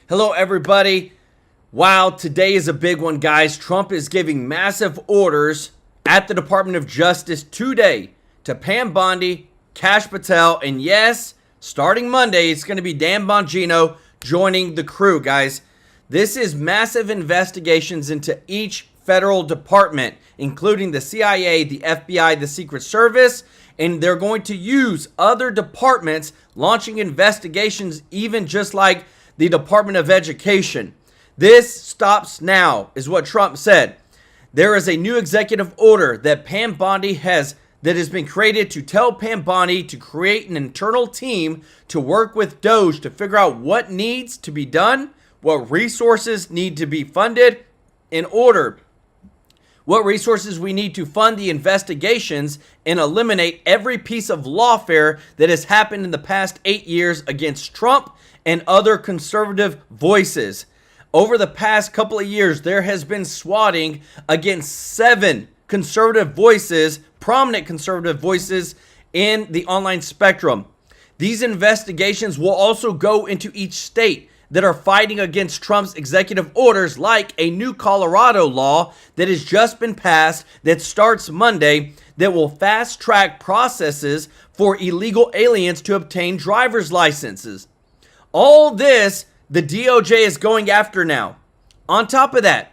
Hello, everybody. Wow, today is a big one, guys. Trump is giving massive orders at the Department of Justice today to Pam Bondi, Kash Patel, and yes, starting Monday, it's going to be Dan Bongino joining the crew, guys. This is massive investigations into each federal department, including the CIA, the FBI, the Secret Service, and they're going to use other departments launching investigations, even just like the Department of Education. This stops now, is what Trump said. There is a new executive order that Pam Bondi has been created to tell Pam Bondi to create an internal team to work with DOGE to figure out what needs to be done, what resources need to be funded what resources we need to fund the investigations and eliminate every piece of lawfare that has happened in the past 8 years against Trump and other conservative voices. Over the past couple of years, there has been swatting against 7 conservative voices, prominent conservative voices in the online spectrum. These investigations will also go into each state that are fighting against Trump's executive orders, like a new Colorado law that has just been passed that starts Monday that will fast track processes for illegal aliens to obtain driver's licenses. All this, the DOJ is going after now. On top of that,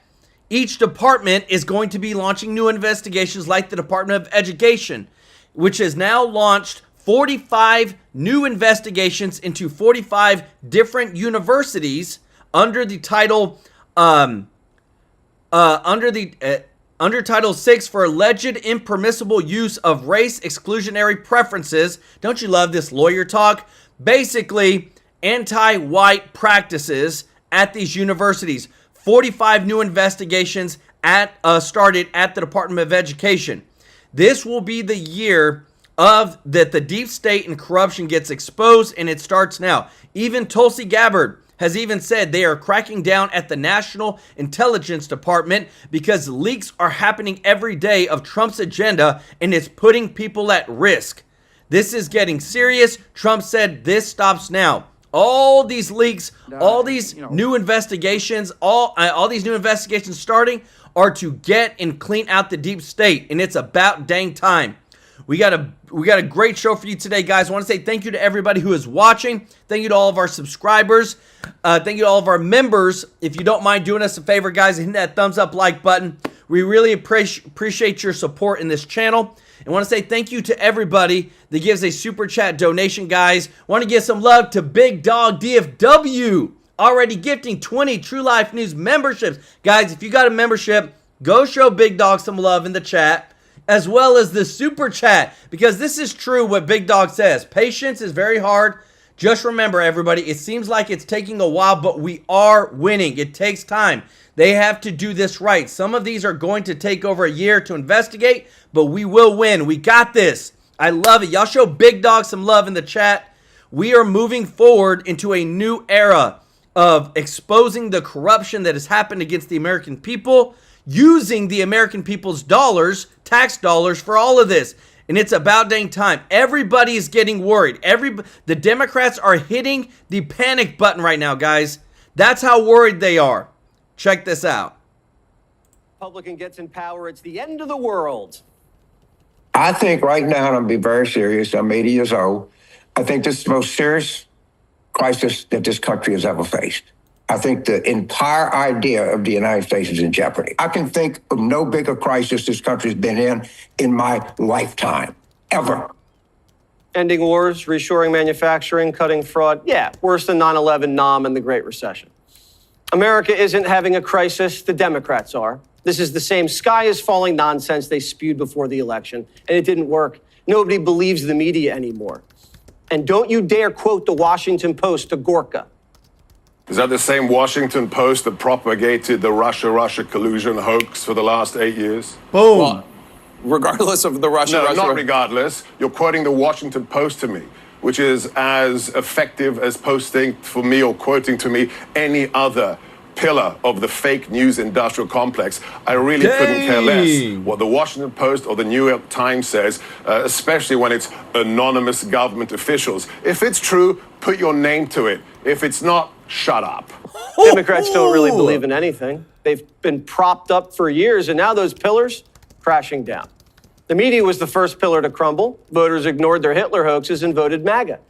each department is going to be launching new investigations, like the Department of Education, which has now launched 45 new investigations into 45 different universities under the title under Title 6 for alleged impermissible use of race exclusionary preferences. Don't you love this lawyer talk? Basically, anti-white practices at these universities. 45 new investigations started at the Department of Education. This will be the year of that the deep state and corruption gets exposed, and it starts now. Even Tulsi Gabbard has even said they are cracking down at the National Intelligence Department because leaks are happening every day of Trump's agenda, and it's putting people at risk. This is getting serious. Trump said this stops now. All these leaks, all these new investigations, all these new investigations starting are to get and clean out the deep state, and it's about dang time. We got a great show for you today, guys. I want to say thank you to everybody who is watching. Thank you to all of our subscribers. Thank you to all of our members. If you don't mind doing us a favor, guys, and hit that thumbs up like button. We really appreciate your support in this channel. I want to say thank you to everybody that gives a super chat donation, guys. Want to give some love to Big Dog DFW, already gifting 20 True Life News memberships. Guys, if you got a membership, go show Big Dog some love in the chat, as well as the super chat, because this is true what Big Dog says. Patience is very hard. Just remember, everybody, it seems like it's taking a while, but we are winning. It takes time. They have to do this right. Some of these are going to take over a year to investigate, but we will win. We got this. I love it. Y'all show Big Dog some love in the chat. We are moving forward into a new era of exposing the corruption that has happened against the American people, using the American people's dollars, tax dollars, for all of this. And it's about dang time. Everybody is getting worried. The Democrats are hitting the panic button right now, guys. That's how worried they are. Check this out. Republican gets in power, it's the end of the world. I think right now, and I'll be very serious, I'm 80 years old, I think this is the most serious crisis that this country has ever faced. I think the entire idea of the United States is in jeopardy. I can think of no bigger crisis this country's been in my lifetime, ever. Ending wars, reshoring manufacturing, cutting fraud. Yeah, worse than 9/11, Nam, and the Great Recession. America isn't having a crisis, the Democrats are. This is the same sky is falling nonsense they spewed before the election, and it didn't work. Nobody believes the media anymore. And don't you dare quote the Washington Post to Gorka. Is that the same Washington Post that propagated the Russia collusion hoax for the last 8 years? Boom. Well, regardless of the Russia. No, not regardless. You're quoting the Washington Post to me, which is as effective as posting for me or quoting to me any other pillar of the fake news industrial complex. I really couldn't care less what the Washington Post or the New York Times says, especially when it's anonymous government officials. If it's true, put your name to it. If it's not, shut up. Democrats don't really believe in anything. They've been propped up for years, and now those pillars crashing down. The media was the first pillar to crumble. Voters ignored their Hitler hoaxes and voted MAGA.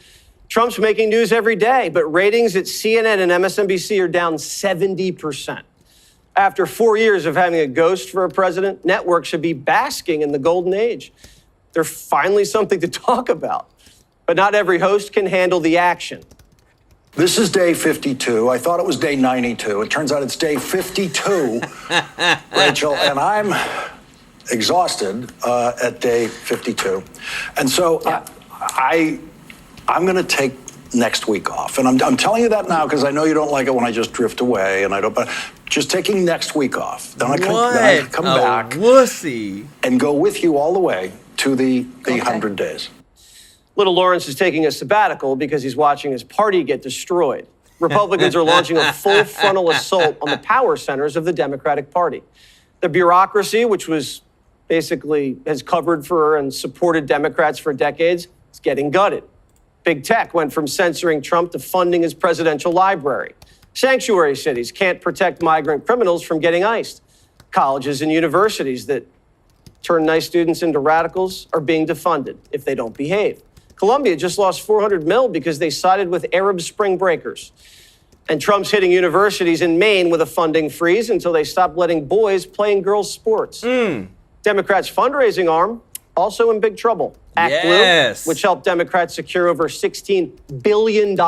Trump's making news every day, but ratings at CNN and MSNBC are down 70%. After 4 years of having a ghost for a president, networks should be basking in the golden age. They're finally something to talk about. But not every host can handle the action. This is day 52. I thought it was day 92. It turns out it's day 52, Rachel, and I'm exhausted at day 52. And so I'm going to take next week off. And I'm telling you that now because I know you don't like it when I just drift away, and I don't, but just taking next week off. Then I come back wussy. and go with you all the way to the 100 days. Little Lawrence is taking a sabbatical because he's watching his party get destroyed. Republicans are launching a full frontal assault on the power centers of the Democratic Party. The bureaucracy, which was basically has covered for and supported Democrats for decades, is getting gutted. Big tech went from censoring Trump to funding his presidential library. Sanctuary cities can't protect migrant criminals from getting iced. Colleges and universities that turn nice students into radicals are being defunded if they don't behave. Columbia just lost $400 million because they sided with Arab spring breakers. And Trump's hitting universities in Maine with a funding freeze until they stop letting boys play in girls' sports. Democrats' fundraising arm also in big trouble. Act Blue, which helped Democrats secure over $16 billion,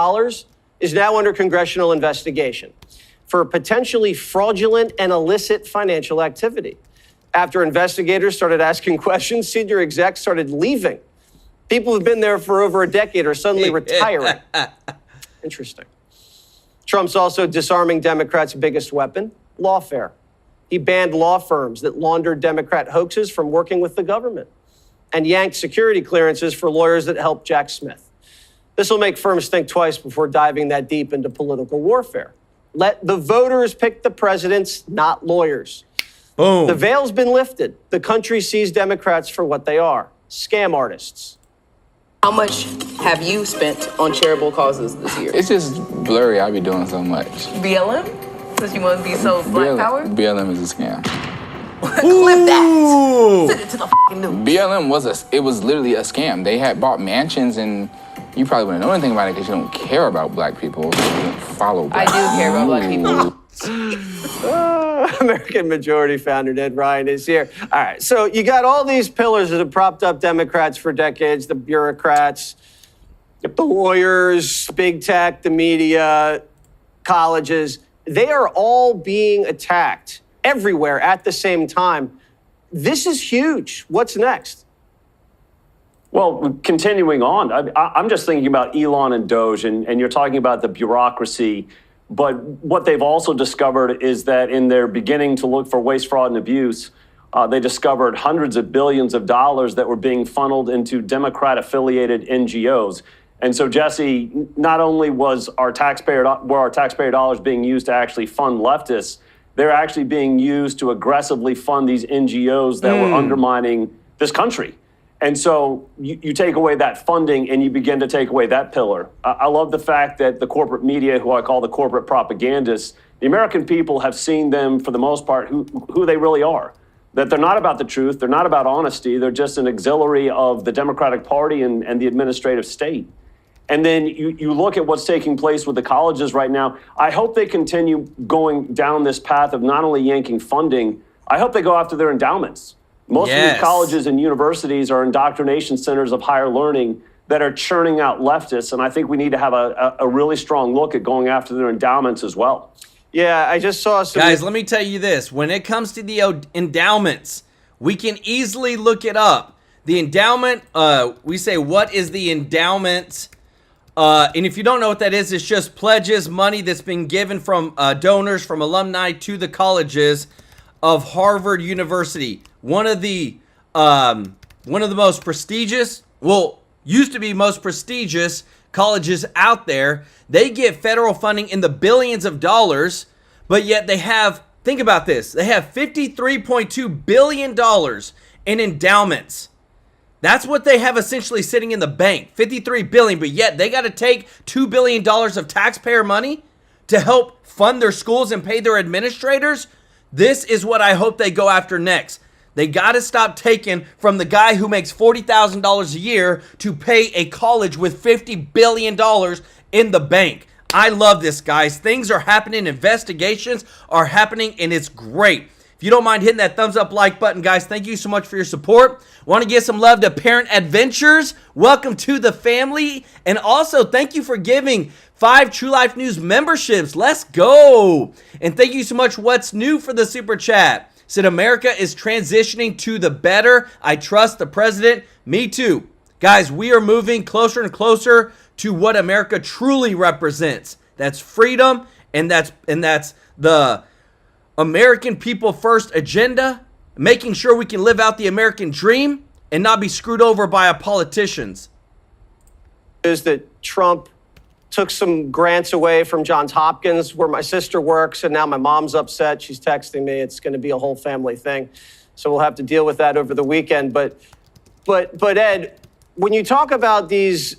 is now under congressional investigation for potentially fraudulent and illicit financial activity. After investigators started asking questions, senior execs started leaving. People who've been there for over a decade are suddenly retiring. Interesting. Trump's also disarming Democrats' biggest weapon, lawfare. He banned law firms that laundered Democrat hoaxes from working with the government and yanked security clearances for lawyers that helped Jack Smith. This will make firms think twice before diving that deep into political warfare. Let the voters pick the presidents, not lawyers. Boom. The veil's been lifted. The country sees Democrats for what they are, scam artists. How much have you spent on charitable causes this year? It's just blurry. I be doing so much. BLM? Because you want to be so black power? BLM is a scam. Clip that. Send it to the fucking news. BLM was literally a scam. They had bought mansions, and you probably wouldn't know anything about it because you don't care about black people. You don't follow black I do care about black people. American Majority founder Ned Ryan is here. All right, so you got all these pillars that have propped up Democrats for decades, the bureaucrats, the lawyers, big tech, the media, colleges. They are all being attacked everywhere at the same time. This is huge. What's next? Well, continuing on, I'm just thinking about Elon and DOGE, and you're talking about the bureaucracy. But what they've also discovered is that in their beginning to look for waste, fraud, and abuse, they discovered hundreds of billions of dollars that were being funneled into Democrat-affiliated NGOs. And so, Jesse, not only were our taxpayer dollars being used to actually fund leftists, they're actually being used to aggressively fund these NGOs that were undermining this country. And so you take away that funding and you begin to take away that pillar. I love the fact that the corporate media, who I call the corporate propagandists, the American people have seen them, for the most part, who they really are. That they're not about the truth, they're not about honesty, they're just an auxiliary of the Democratic Party and the administrative state. And then you look at what's taking place with the colleges right now. I hope they continue going down this path of not only yanking funding, I hope they go after their endowments. Most of these colleges and universities are indoctrination centers of higher learning that are churning out leftists. And I think we need to have a really strong look at going after their endowments as well. Yeah, I just saw some... Guys, let me tell you this. When it comes to the endowments, we can easily look it up. The endowment, we say, what is the endowment? And if you don't know what that is, it's just pledges, money that's been given from donors, from alumni to the colleges of Harvard University. One of the most prestigious, used to be most prestigious colleges out there. They get federal funding in the billions of dollars, but yet they have, think about this, they have $53.2 billion in endowments. That's what they have essentially sitting in the bank, $53 billion, but yet they got to take $2 billion of taxpayer money to help fund their schools and pay their administrators, this is what I hope they go after next. They got to stop taking from the guy who makes $40,000 a year to pay a college with $50 billion in the bank. I love this, guys. Things are happening. Investigations are happening, and it's great. If you don't mind hitting that thumbs up like button, guys, thank you so much for your support. Want to give some love to Parent Adventures. Welcome to the family. And also, thank you for giving 5 True Life News memberships. Let's go. And thank you so much. What's new for the super chat? Said America is transitioning to the better. I trust the president. Me too. Guys, we are moving closer and closer to what America truly represents. That's freedom, and that's the American people first agenda, making sure we can live out the American dream and not be screwed over by our politicians. Is that Trump took some grants away from Johns Hopkins, where my sister works, and now my mom's upset. She's texting me. It's going to be a whole family thing. So we'll have to deal with that over the weekend. But Ed, when you talk about these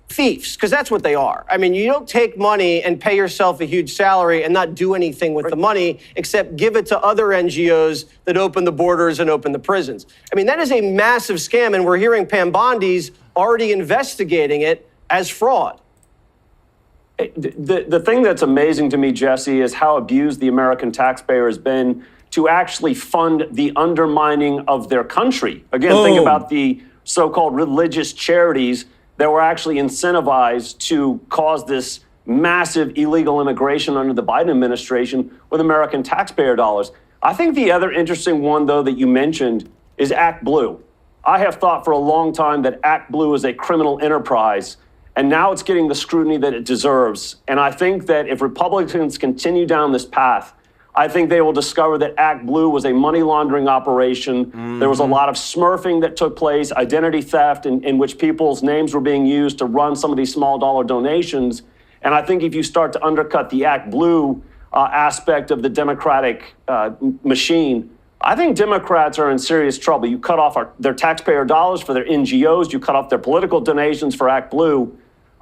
thieves, because that's what they are. I mean, you don't take money and pay yourself a huge salary and not do anything with the money except give it to other NGOs that open the borders and open the prisons. I mean, that is a massive scam, and we're hearing Pam Bondi's already investigating it as fraud. The thing that's amazing to me, Jesse, is how abused the American taxpayer has been to actually fund the undermining of their country. Again, think about the so-called religious charities that were actually incentivized to cause this massive illegal immigration under the Biden administration with American taxpayer dollars. I think the other interesting one, though, that you mentioned is Act Blue. I have thought for a long time that Act Blue is a criminal enterprise, and now it's getting the scrutiny that it deserves. And I think that if Republicans continue down this path, I think they will discover that Act Blue was a money laundering operation. There was a lot of smurfing that took place, identity theft, in which people's names were being used to run some of these small dollar donations. And I think if you start to undercut the Act Blue aspect of the Democratic machine, I think Democrats are in serious trouble. You cut off their taxpayer dollars for their NGOs, you cut off their political donations for Act Blue.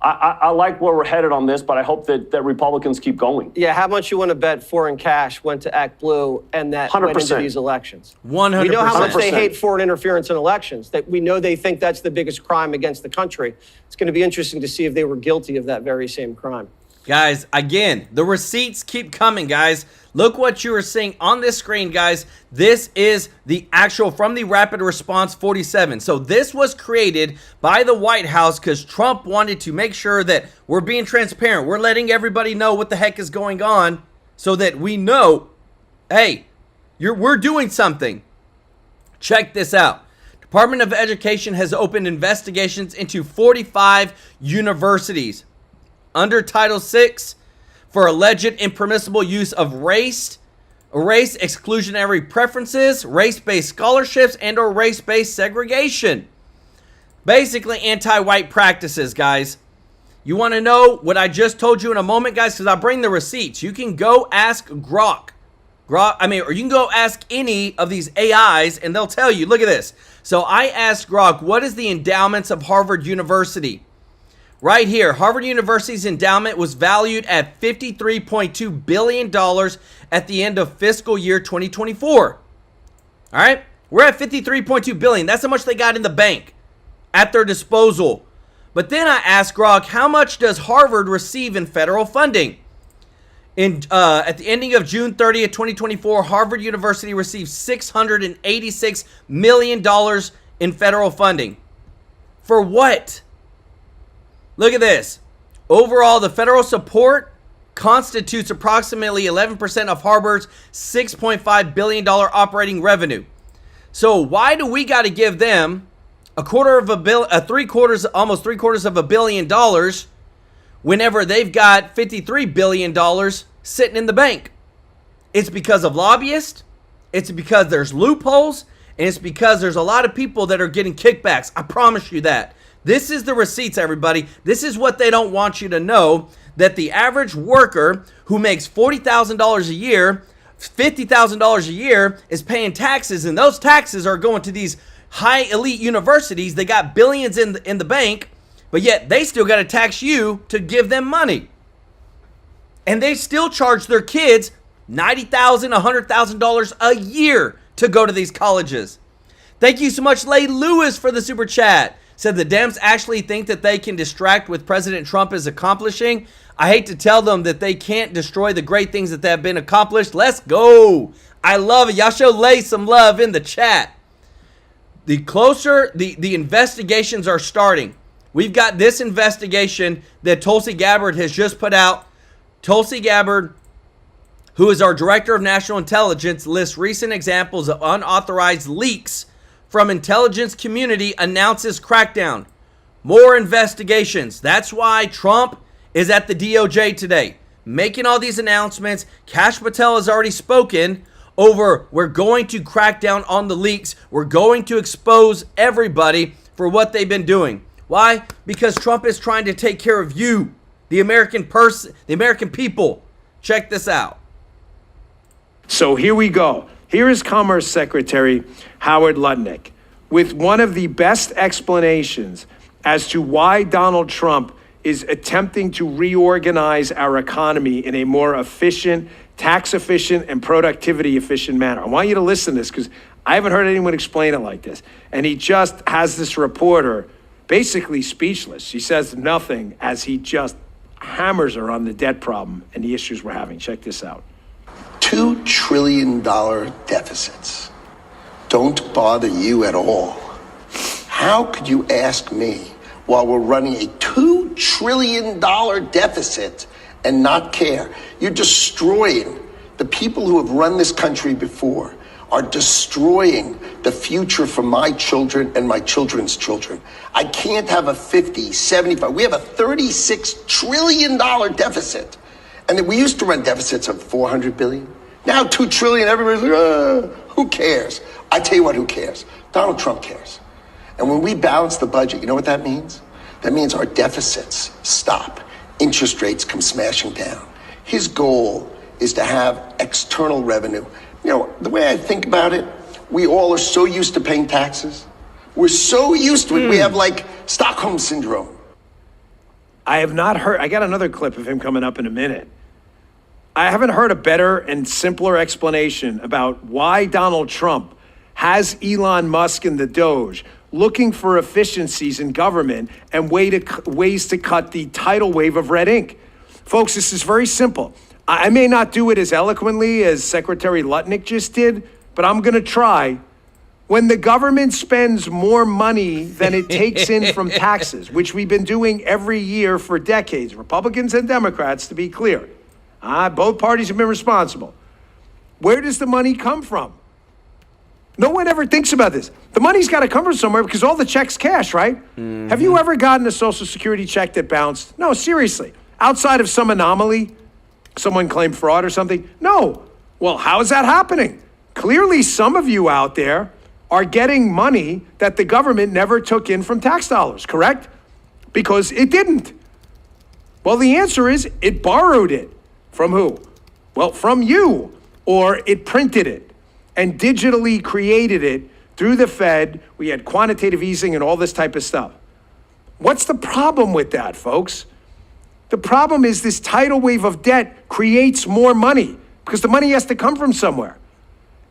I like where we're headed on this, but I hope that Republicans keep going. Yeah, how much you want to bet foreign cash went to Act Blue and that 100%. went into these elections? 100%. We know how much they 100%. hate foreign interference in elections. That we know they think that's the biggest crime against the country. It's going to be interesting to see if they were guilty of that very same crime. Guys, again, the receipts keep coming, guys. Look what you are seeing on this screen, guys. This is the actual from the Rapid Response 47. So this was created by the White House because Trump wanted to make sure that we're being transparent. We're letting everybody know what the heck is going on so that we know, hey, we're doing something. Check this out. Department of Education has opened investigations into 45 universities under Title VI for alleged impermissible use of race exclusionary preferences, race-based scholarships, and or race-based segregation. Basically, anti-white practices, guys. You want to know what I just told you in a moment, guys? Because I'll bring the receipts. You can go ask Grok. Or you can go ask any of these AIs, and they'll tell you. Look at this. So I asked Grok, what is the endowments of Harvard University? Right here, Harvard University's endowment was valued at $53.2 billion at the end of fiscal year 2024. All right, we're at $53.2 billion. That's how much they got in the bank at their disposal. But then I asked Grok, how much does Harvard receive in federal funding? At the ending of June 30th, 2024, Harvard University received $686 million in federal funding. For what? Look at this. Overall, the federal support constitutes approximately 11% of Harvard's $6.5 billion operating revenue. So why do we got to give them almost $750 million whenever they've got $53 billion sitting in the bank? It's because of lobbyists. It's because there's loopholes. And it's because there's a lot of people that are getting kickbacks. I promise you that. This is the receipts, everybody. This is what they don't want you to know, that the average worker who makes $40,000 a year, $50,000 a year is paying taxes, and those taxes are going to these high elite universities. They got billions in the bank, but yet they still got to tax you to give them money. And they still charge their kids $90,000, $100,000 a year to go to these colleges. Thank you so much, Lay Lewis, for the super chat. Said the Dems actually think that they can distract what President Trump is accomplishing. I hate to tell them that they can't destroy the great things that have been accomplished. Let's go. I love it. Y'all show Lay some love in the chat. The closer the investigations are starting. We've got this investigation that Tulsi Gabbard has just put out. Tulsi Gabbard, who is our Director of National Intelligence, lists recent examples of unauthorized leaks from intelligence community, announces crackdown. More investigations. That's why Trump is at the DOJ today, making all these announcements. Kash Patel has already spoken over, we're going to crack down on the leaks. We're going to expose everybody for what they've been doing. Why? Because Trump is trying to take care of you, the American person, the American people. Check this out. So here we go. Here is Commerce Secretary Howard Lutnick with one of the best explanations as to why Donald Trump is attempting to reorganize our economy in a more efficient, tax efficient, and productivity efficient manner. I want you to listen to this because I haven't heard anyone explain it like this. And he just has this reporter basically speechless. She says nothing as he just hammers her on the debt problem and the issues we're having. Check this out. $2 trillion deficits don't bother you at all. How could you ask me while we're running a $2 trillion deficit and not care? You're destroying the people who have run this country before are destroying the future for my children and my children's children. I can't have a 50, 75, we have a $36 trillion deficit. And then we used to run deficits of 400 billion. Now 2 trillion, everybody's like, who cares? I tell you what, who cares? Donald Trump cares. And when we balance the budget, you know what that means? That means our deficits stop. Interest rates come smashing down. His goal is to have external revenue. You know, the way I think about it, we all are so used to paying taxes. We're so used to it. We have like Stockholm syndrome. I have not heard, I got another clip of him coming up in a minute. I haven't heard a better and simpler explanation about why Donald Trump has Elon Musk and the DOGE looking for efficiencies in government and ways to cut the tidal wave of red ink. Folks, this is very simple. I may not do it as eloquently as Secretary Lutnick just did, but I'm going to try. When the government spends more money than it takes in from taxes, which we've been doing every year for decades, Republicans and Democrats, to be clear, both parties have been responsible. Where does the money come from? No one ever thinks about this. The money's got to come from somewhere because all the checks cash, right? Mm-hmm. Have you ever gotten a Social Security check that bounced? No, seriously. Outside of some anomaly, someone claimed fraud or something? No. Well, how is that happening? Clearly, some of you out there are getting money that the government never took in from tax dollars, correct? Because it didn't. Well, the answer is it borrowed it. From who? Well, from you. Or it printed it and digitally created it through the Fed. We had quantitative easing and all this type of stuff. What's the problem with that, folks? The problem is this tidal wave of debt creates more money because the money has to come from somewhere.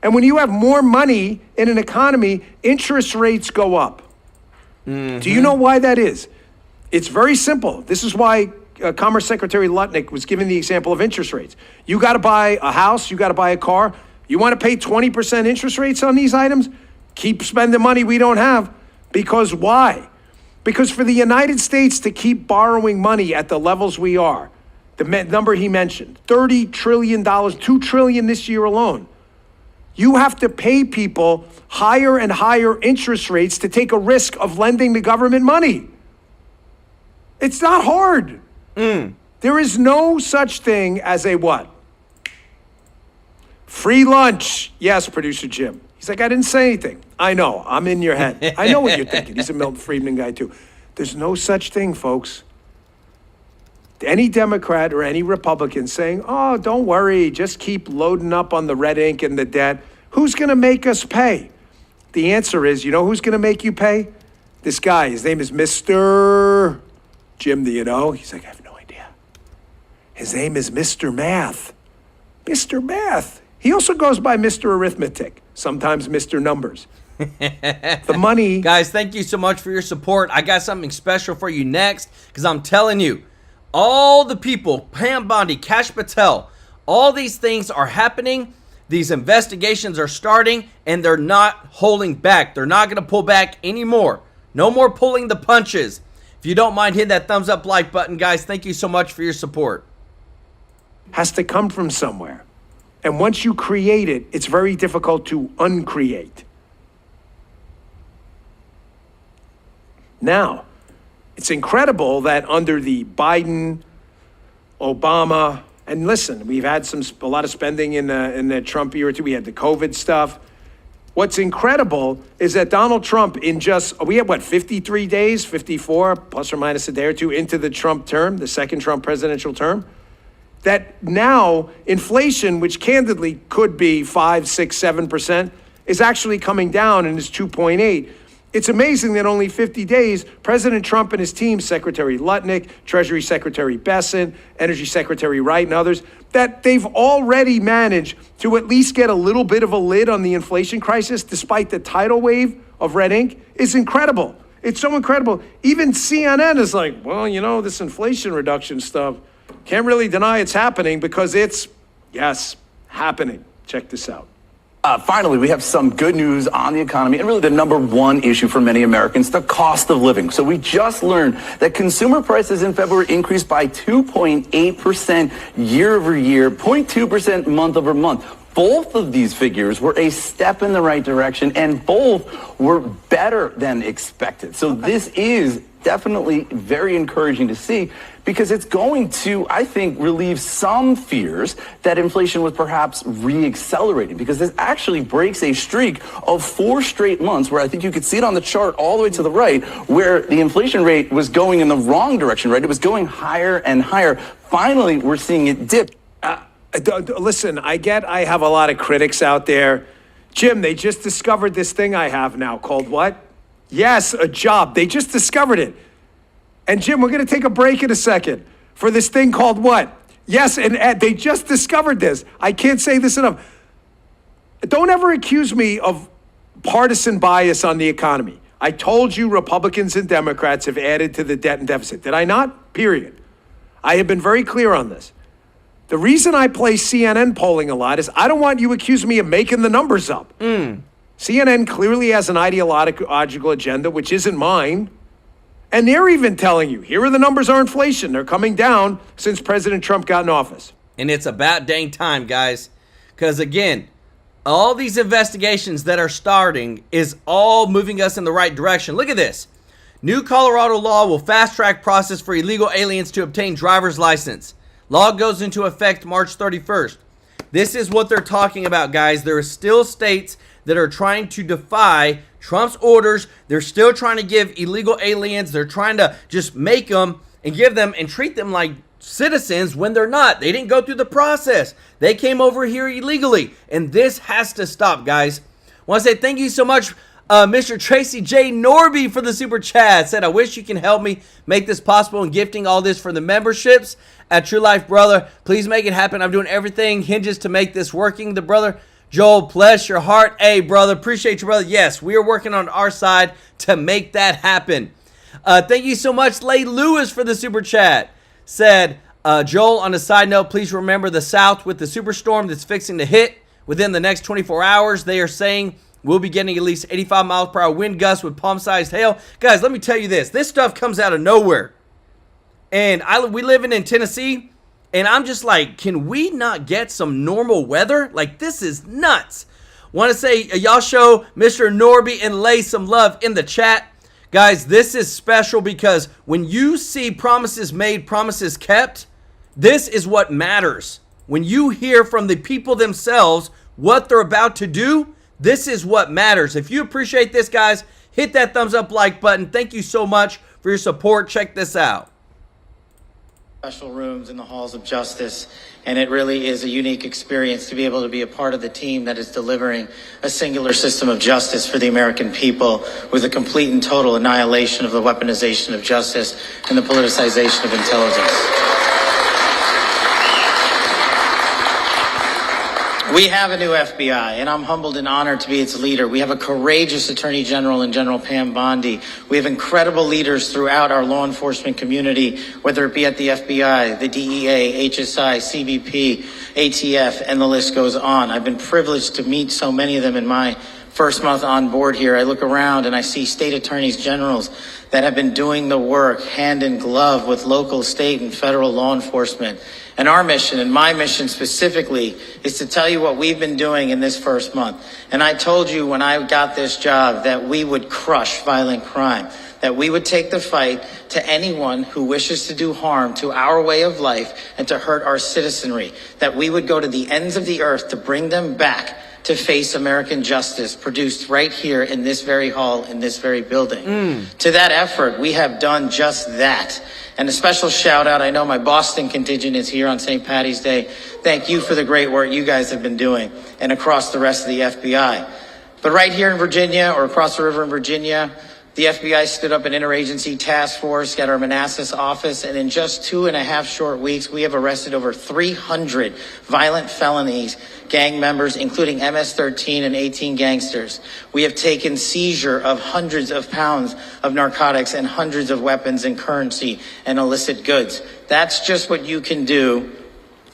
And when you have more money in an economy, interest rates go up. Mm-hmm. Do you know why that is? It's very simple. This is why Commerce Secretary Lutnick was giving the example of interest rates. You got to buy a house, you got to buy a car. You want to pay 20% interest rates on these items? Keep spending money we don't have. Because why? Because for the United States to keep borrowing money at the levels we are, the number he mentioned, $30 trillion, $2 trillion this year alone, you have to pay people higher and higher interest rates to take a risk of lending the government money. It's not hard. There is no such thing as a what? Free lunch. Yes, producer Jim. He's like, I didn't say anything. I know. I'm in your head. I know what you're thinking. He's a Milton Friedman guy, too. There's no such thing, folks. Any Democrat or any Republican saying, oh, don't worry, just keep loading up on the red ink and the debt. Who's going to make us pay? The answer is, you know who's going to make you pay? This guy. His name is Mr. Jim, do you know? He's like, I have no idea. His name is Mr. Math. Mr. Math. He also goes by Mr. Arithmetic, sometimes Mr. Numbers. The money. Guys, thank you so much for your support. I got something special for you next, because I'm telling you, all the people, Pam Bondi, Kash Patel, all these things are happening. These investigations are starting, and they're not holding back. They're not going to pull back anymore. No more pulling the punches. If you don't mind hitting that thumbs up like button, guys, thank you so much for your support. Has to come from somewhere. And once you create it, it's very difficult to uncreate. Now, it's incredible that under the Biden, Obama, and listen, we've had a lot of spending in the Trump era too. We had the COVID stuff. What's incredible is that Donald Trump we had 53 days, 54, plus or minus a day or two into the Trump term, the second Trump presidential term, that now inflation, which candidly could be 5, 6, 7%, is actually coming down and is 2.8. It's amazing that only 50 days, President Trump and his team, Secretary Lutnick, Treasury Secretary Bessent, Energy Secretary Wright, and others, that they've already managed to at least get a little bit of a lid on the inflation crisis, despite the tidal wave of red ink, is incredible. It's so incredible. Even CNN is like, well, this inflation reduction stuff, can't really deny it's happening because it's, yes, happening. Check this out. Finally, we have some good news on the economy and really the number one issue for many Americans, the cost of living. So we just learned that consumer prices in February increased by 2.8% year over year, 0.2% month over month. Both of these figures were a step in the right direction, and both were better than expected. So this is definitely very encouraging to see, because it's going to, I think, relieve some fears that inflation was perhaps re-accelerating, because this actually breaks a streak of 4 straight months where I think you could see it on the chart all the way to the right, where the inflation rate was going in the wrong direction, right? It was going higher and higher. Finally, we're seeing it dip. Listen, I have a lot of critics out there. Jim, they just discovered this thing I have now called what? Yes, a job. They just discovered it. And Jim, we're going to take a break in a second for this thing called what? Yes, and Ed, they just discovered this. I can't say this enough. Don't ever accuse me of partisan bias on the economy. I told you Republicans and Democrats have added to the debt and deficit. Did I not? Period. I have been very clear on this. The reason I play CNN polling a lot is I don't want you accusing me of making the numbers up. CNN clearly has an ideological agenda, which isn't mine. And they're even telling you, here are the numbers on inflation. They're coming down since President Trump got in office. And it's about dang time, guys. Because again, all these investigations that are starting is all moving us in the right direction. Look at this. New Colorado law will fast-track process for illegal aliens to obtain driver's license. Law goes into effect March 31st. This is what they're talking about, guys. There are still states that are trying to defy Trump's orders. They're still trying to give illegal aliens, they're trying to just make them and give them and treat them like citizens when they're not. They didn't go through the process. They came over here illegally. And this has to stop, guys. I want to say thank you so much, Mr. Tracy J. Norby, for the super chat. Said, I wish you can help me make this possible and gifting all this for the memberships at True Life, brother. Please make it happen. I'm doing everything hinges to make this working. The brother Joel, bless your heart. Hey, brother, appreciate you, brother. Yes, we are working on our side to make that happen. Thank you so much, Lay Lewis, for the super chat. Said, Joel, on a side note, please remember the South with the superstorm that's fixing to hit within the next 24 hours. They are saying we'll be getting at least 85 miles per hour wind gusts with palm-sized hail. Guys, let me tell you this. This stuff comes out of nowhere. And we live in Tennessee. And I'm just like, can we not get some normal weather? Like, this is nuts. Want to say, y'all show Mr. Norby and Lay some love in the chat. Guys, this is special because when you see promises made, promises kept, this is what matters. When you hear from the people themselves what they're about to do, this is what matters. If you appreciate this, guys, hit that thumbs up like button. Thank you so much for your support. Check this out. Special rooms in the halls of justice, and it really is a unique experience to be able to be a part of the team that is delivering a singular system of justice for the American people with a complete and total annihilation of the weaponization of justice and the politicization of intelligence. We have a new FBI, and I'm humbled and honored to be its leader. We have a courageous Attorney General in General Pam Bondi. We have incredible leaders throughout our law enforcement community, whether it be at the FBI, the DEA, HSI, CBP, ATF, and the list goes on. I've been privileged to meet so many of them in my first month on board here. I look around and I see state attorneys generals that have been doing the work hand in glove with local, state, and federal law enforcement. And our mission, and my mission specifically, is to tell you what we've been doing in this first month. And I told you when I got this job that we would crush violent crime, that we would take the fight to anyone who wishes to do harm to our way of life and to hurt our citizenry, that we would go to the ends of the earth to bring them back to face American justice produced right here in this very hall, in this very building. To that effort, we have done just that. And a special shout out, I know my Boston contingent is here on St. Paddy's Day. Thank you for the great work you guys have been doing and across the rest of the FBI. But right here in Virginia, or across the river in Virginia, the FBI stood up an interagency task force at our Manassas office, and in just 2.5 short weeks, we have arrested over 300 violent felonies, gang members, including MS-13 and 18 gangsters. We have taken seizure of hundreds of pounds of narcotics and hundreds of weapons and currency and illicit goods. That's just what you can do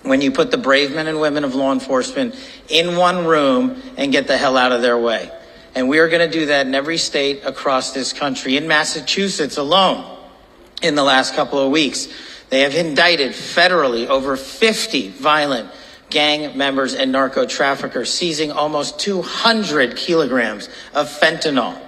when you put the brave men and women of law enforcement in one room and get the hell out of their way. And we are going to do that in every state across this country. In Massachusetts alone, in the last couple of weeks, they have indicted federally over 50 violent gang members and narco traffickers, seizing almost 200 kilograms of fentanyl.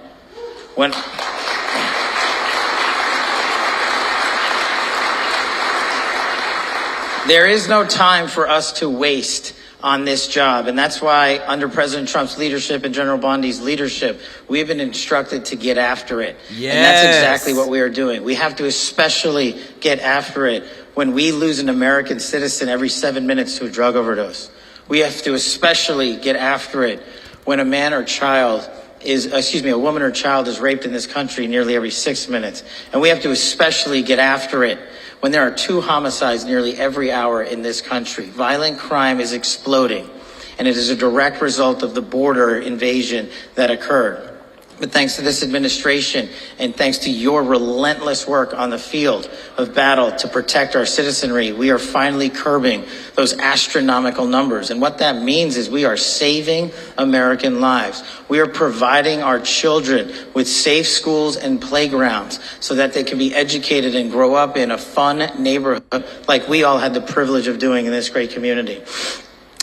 There is no time for us to waste on this job. And that's why under President Trump's leadership and General Bondi's leadership, we've been instructed to get after it. Yes. And that's exactly what we are doing. We have to especially get after it when we lose an American citizen every 7 minutes to a drug overdose. We have to especially get after it when a man or child a woman or child is raped in this country nearly every 6 minutes. And we have to especially get after it when there are 2 homicides nearly every hour in this country. Violent crime is exploding, and it is a direct result of the border invasion that occurred. But thanks to this administration and thanks to your relentless work on the field of battle to protect our citizenry, we are finally curbing those astronomical numbers. And what that means is we are saving American lives. We are providing our children with safe schools and playgrounds so that they can be educated and grow up in a fun neighborhood like we all had the privilege of doing in this great community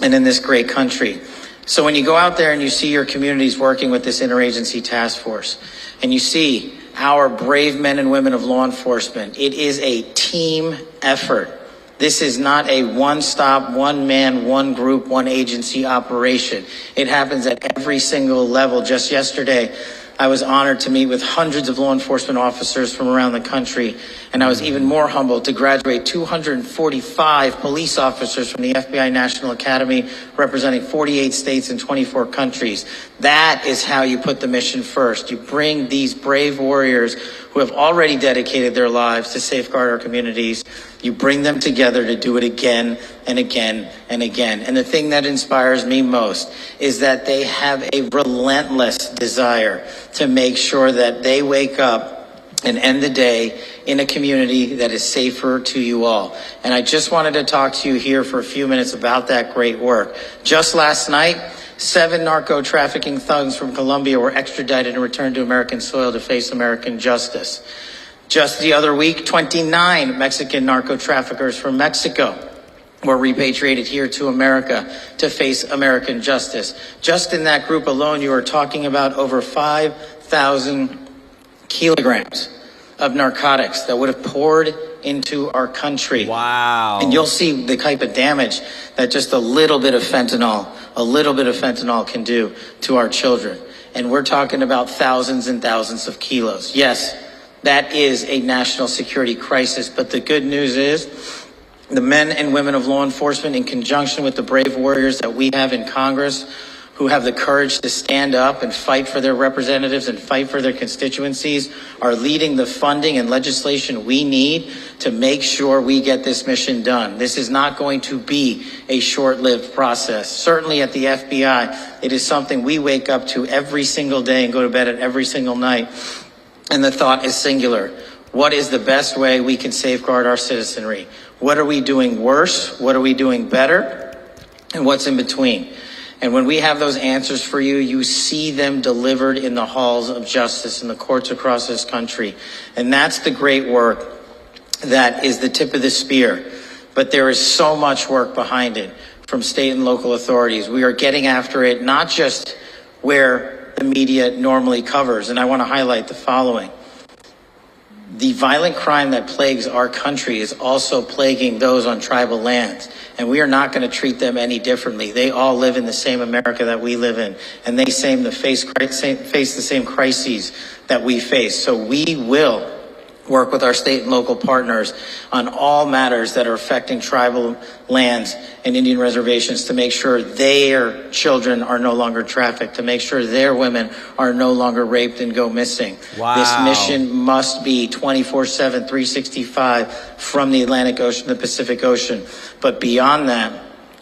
and in this great country. So when you go out there and you see your communities working with this interagency task force, and you see our brave men and women of law enforcement, it is a team effort. This is not a one-stop, one-man, one group, one agency operation. It happens at every single level. Just yesterday, I was honored to meet with hundreds of law enforcement officers from around the country, and I was even more humbled to graduate 245 police officers from the FBI National Academy, representing 48 states and 24 countries. That is how you put the mission first. You bring these brave warriors who have already dedicated their lives to safeguard our communities. You bring them together to do it again and again and again. And the thing that inspires me most is that they have a relentless desire to make sure that they wake up and end the day in a community that is safer to you all. And I just wanted to talk to you here for a few minutes about that great work. Just last night, 7 narco trafficking thugs from Colombia were extradited and returned to American soil to face American justice. Just the other week, 29 Mexican narco traffickers from Mexico were repatriated here to America to face American justice. Just in that group alone, you are talking about over 5,000 kilograms of narcotics that would have poured into our country. Wow. And you'll see the type of damage that just a little bit of fentanyl can do to our children. And we're talking about thousands and thousands of kilos. Yes, that is a national security crisis, but the good news is the men and women of law enforcement, in conjunction with the brave warriors that we have in Congress, who have the courage to stand up and fight for their representatives and fight for their constituencies are leading the funding and legislation we need to make sure we get this mission done. This is not going to be a short-lived process. Certainly at the FBI, it is something we wake up to every single day and go to bed at every single night. And the thought is singular. What is the best way we can safeguard our citizenry? What are we doing worse? What are we doing better? And what's in between? And when we have those answers for you, you see them delivered in the halls of justice in the courts across this country. And that's the great work that is the tip of the spear. But there is so much work behind it from state and local authorities. We are getting after it, not just where the media normally covers. And I want to highlight the following. The violent crime that plagues our country is also plaguing those on tribal lands. And we are not going to treat them any differently. They all live in the same America that we live in. And they face the same crises that we face. So we will work with our state and local partners on all matters that are affecting tribal lands and Indian reservations to make sure their children are no longer trafficked, to make sure their women are no longer raped and go missing. Wow. This mission must be 24/7, 365 from the Atlantic Ocean to the Pacific Ocean. But beyond that,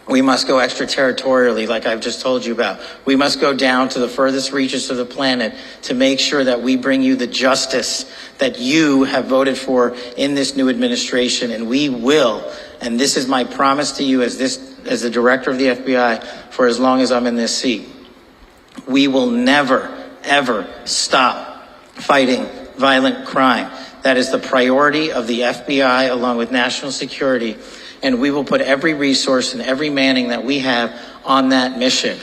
we must go extraterritorially, like I've just told you about. We must go down to the furthest reaches of the planet to make sure that we bring you the justice that you have voted for in this new administration. And we will, and this is my promise to you as the director of the FBI for as long as I'm in this seat, we will never, ever stop fighting violent crime. That is the priority of the FBI along with national security. And we will put every resource and every manning that we have on that mission.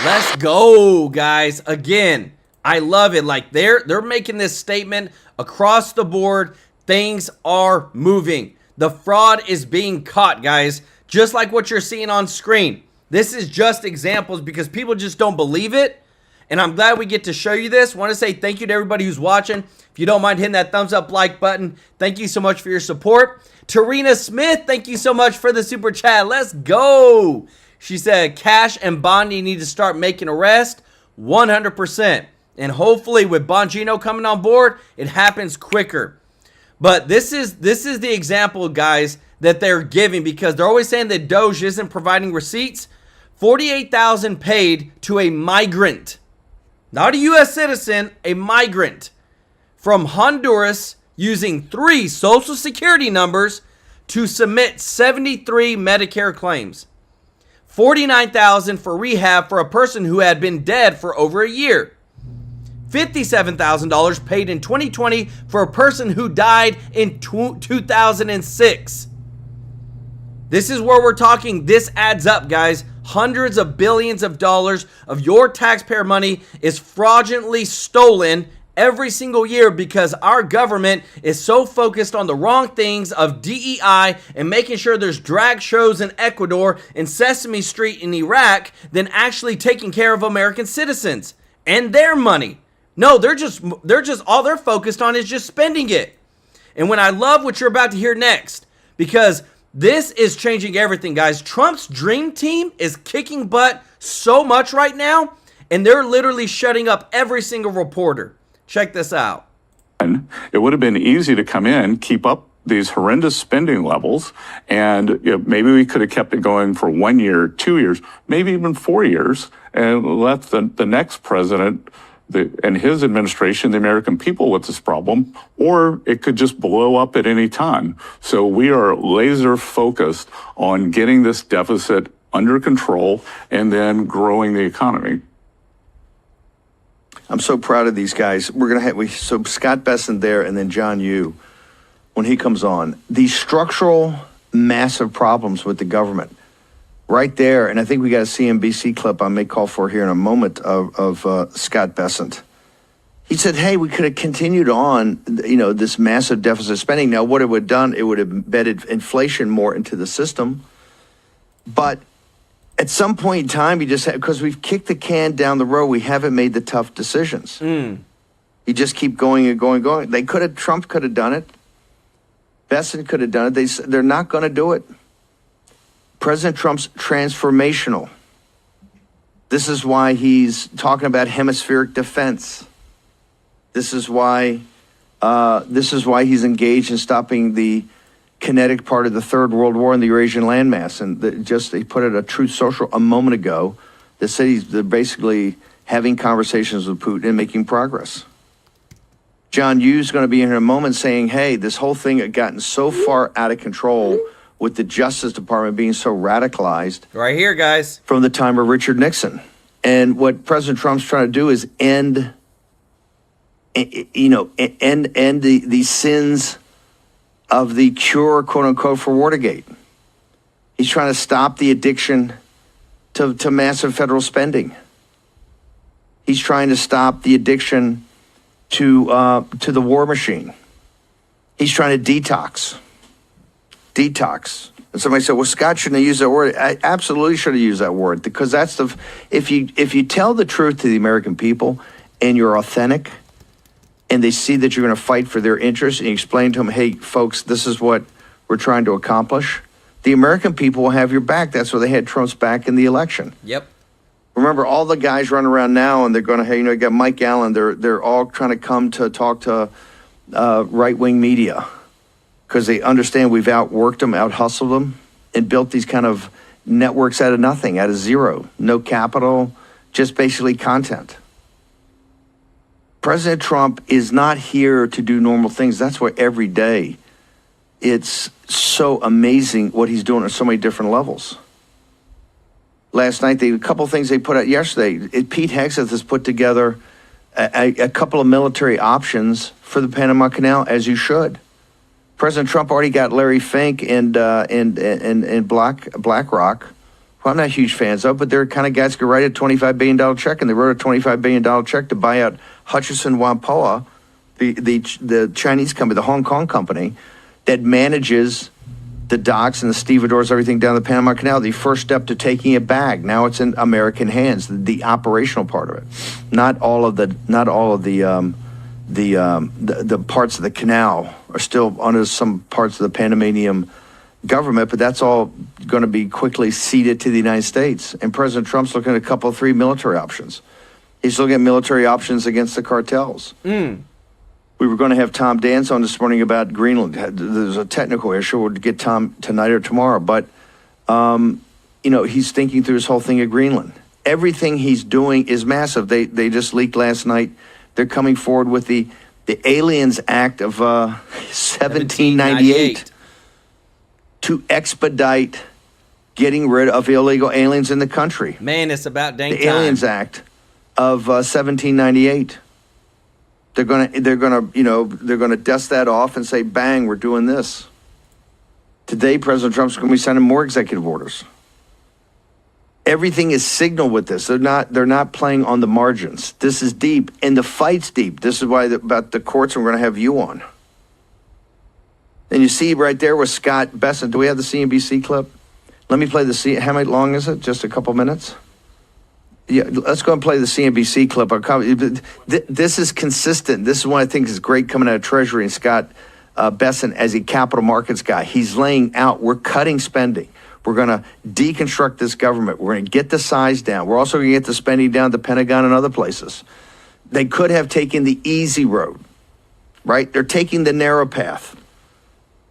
Let's go, guys. Again, I love it. Like they're making this statement across the board. Things are moving. The fraud is being caught, guys. Just like what you're seeing on screen. This is just examples because people just don't believe it. And I'm glad we get to show you this. I want to say thank you to everybody who's watching. If you don't mind hitting that thumbs up like button, thank you so much for your support. Tarina Smith, thank you so much for the super chat. Let's go. She said, Cash and Bondi need to start making arrests 100%. And hopefully with Bongino coming on board, it happens quicker. But this is the example, guys, that they're giving because they're always saying that DOGE isn't providing receipts. $48,000 paid to a migrant. Not a U.S. citizen, a migrant from Honduras using 3 social security numbers to submit 73 Medicare claims. $49,000 for rehab for a person who had been dead for over a year. $57,000 paid in 2020 for a person who died in 2006. This is where we're talking. This adds up, guys. Hundreds of billions of dollars of your taxpayer money is fraudulently stolen every single year because our government is so focused on the wrong things of DEI and making sure there's drag shows in Ecuador and Sesame Street in Iraq than actually taking care of American citizens and their money. No, they're just all they're focused on is just spending it. And when I love what you're about to hear next, because this is changing everything, guys. Trump's dream team is kicking butt so much right now, and they're literally shutting up every single reporter. Check this out. It would have been easy to come in, keep up these horrendous spending levels, and maybe we could have kept it going for 1 year, 2 years, maybe even 4 years, and left the next president and his administration, the American people, with this problem, or it could just blow up at any time. So we are laser focused on getting this deficit under control and then growing the economy. I'm so proud of these guys. We're going to have, so Scott Bessent there and then John Yoo, when he comes on, these structural massive problems with the government right there. And I think we got a CNBC clip I may call for here in a moment of Scott Bessent. He said, hey, we could have continued on, this massive deficit spending. Now, what it would have done, it would have embedded inflation more into the system. But at some point in time, you just have, because we've kicked the can down the road, we haven't made the tough decisions. You just keep going and going and going. Trump could have done it. Bessent could have done it. They're not going to do it. President Trump's transformational. This is why he's talking about hemispheric defense. This is why he's engaged in stopping the kinetic part of the Third World War in the Eurasian landmass. And they put out a Truth Social a moment ago that said they're basically having conversations with Putin and making progress. John Yu's going to be in here in a moment saying, hey, this whole thing had gotten so far out of control with the Justice Department being so radicalized. Right here, guys. From the time of Richard Nixon. And what President Trump's trying to do is end the sins of the cure, quote unquote, for Watergate. He's trying to stop the addiction to massive federal spending. He's trying to stop the addiction to the war machine. He's trying to detox. And somebody said, well, Scott shouldn't have used that word. I absolutely should have used that word, because that's if you tell the truth to the American people and you're authentic, and they see that you're going to fight for their interests, and you explain to them, hey, folks, this is what we're trying to accomplish, the American people will have your back. That's why they had Trump's back in the election. Yep. Remember, all the guys running around now, and they're going to, hey, you got Mike Allen. They're all trying to come to talk to right-wing media because they understand we've outworked them, out-hustled them, and built these kind of networks out of nothing, out of zero. No capital, just basically content. President Trump is not here to do normal things. That's why every day it's so amazing what he's doing on so many different levels. Last night, a couple of things they put out yesterday. Pete Hegseth has put together a couple of military options for the Panama Canal, as you should. President Trump already got Larry Fink and BlackRock, who I'm not huge fans of, but they're kind of guys who could write a $25 billion check, and they wrote a $25 billion check to buy out Hutchison Whampoa, the Chinese company, the Hong Kong company, that manages the docks and the stevedores, everything down the Panama Canal. The first step to taking it back. Now it's in American hands, the operational part of it, not all of the parts of the canal are still under some parts of the Panamanian government, but that's all going to be quickly ceded to the United States. And President Trump's looking at three military options. He's looking at military options against the cartels. We were going to have Tom Dance on this morning about Greenland. There's a technical issue. We'll get Tom tonight or tomorrow. But, he's thinking through this whole thing of Greenland. Everything he's doing is massive. They just leaked last night. They're coming forward with the Aliens Act of 1798 to expedite getting rid of illegal aliens in the country. Man, it's about dang time. The Aliens Act of 1798. They're gonna dust that off and say, bang, we're doing this. Today, President Trump's going to be signing more executive orders. Everything is signaled with this. They're not playing on the margins. This is deep, and the fight's deep. This is why about the courts, and we're going to have you on. And you see right there with Scott Besson. Do we have the CNBC clip? Let me play how long is it? Just a couple minutes? Yeah, let's go and play the CNBC clip. This is consistent. This is one I think is great coming out of Treasury and Scott Besson as a capital markets guy. He's laying out, we're cutting spending. We're going to deconstruct this government. We're going to get the size down. We're also going to get the spending down at the Pentagon and other places. They could have taken the easy road, right? They're taking the narrow path.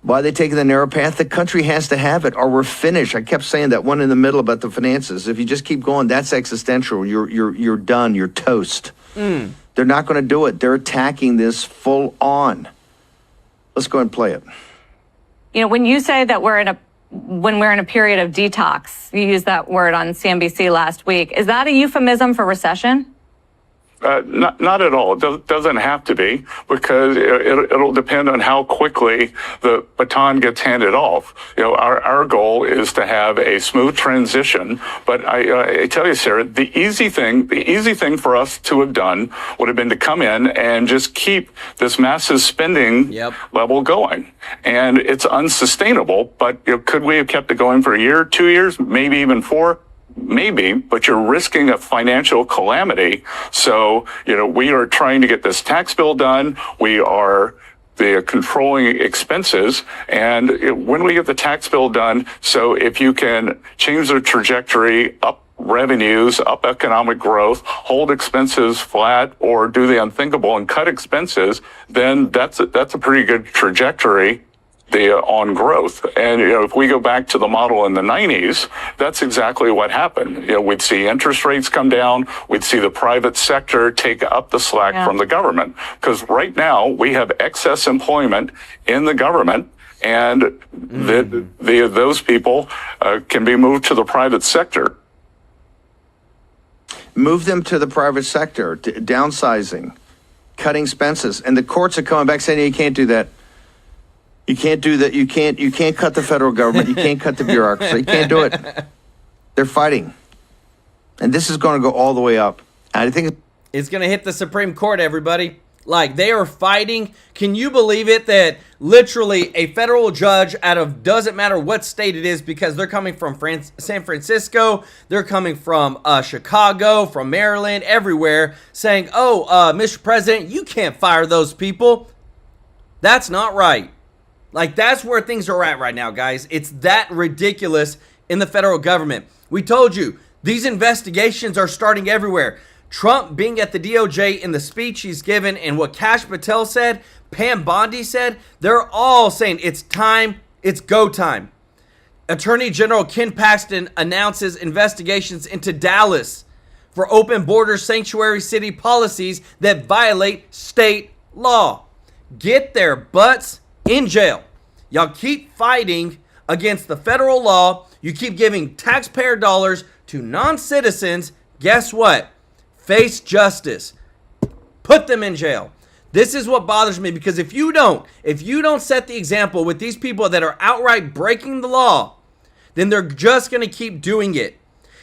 Why are they taking the narrow path? The country has to have it, or we're finished. I kept saying that one in the middle about the finances. If you just keep going, that's existential. You're done. You're toast. They're not going to do it. They're attacking this full on. Let's go and play it. When you say that when we're in a period of detox, you used that word on CNBC last week. Is that a euphemism for recession? Not at all. It doesn't have to be, because it'll depend on how quickly the baton gets handed off. Our goal is to have a smooth transition. But I tell you, Sarah, the easy thing for us to have done would have been to come in and just keep this massive spending level going. And it's unsustainable. But could we have kept it going for a year, 2 years, maybe even 4? Maybe, but you're risking a financial calamity. So, we are trying to get this tax bill done. We are controlling expenses. And when we get the tax bill done, so if you can change the trajectory up revenues, up economic growth, hold expenses flat, or do the unthinkable and cut expenses, then that's a pretty good trajectory on growth. And if we go back to the model in the 90s, that's exactly what happened. We'd see interest rates come down, we'd see the private sector take up the slack from the government. Because right now we have excess employment in the government, and those people can be moved to the private sector. Move them to the private sector, downsizing, cutting expenses. And the courts are coming back saying, you can't do that. You can't do that. You can't cut the federal government. You can't cut the bureaucracy. You can't do it. They're fighting. And this is going to go all the way up. And I think it's going to hit the Supreme Court, everybody. Like, they are fighting. Can you believe it that literally a federal judge out of doesn't matter what state it is, because they're coming from San Francisco, they're coming from Chicago, from Maryland, everywhere, saying, Mr. President, you can't fire those people. That's not right. Like, that's where things are at right now, guys. It's that ridiculous in the federal government. We told you, these investigations are starting everywhere. Trump being at the DOJ in the speech he's given, and what Kash Patel said, Pam Bondi said, they're all saying it's time, it's go time. Attorney General Ken Paxton announces investigations into Dallas for open border sanctuary city policies that violate state law. Get their butts in jail. Y'all keep fighting against the federal law. You keep giving taxpayer dollars to non-citizens. Guess what? Face justice. Put them in jail. This is what bothers me, because if you don't set the example with these people that are outright breaking the law, then they're just going to keep doing it.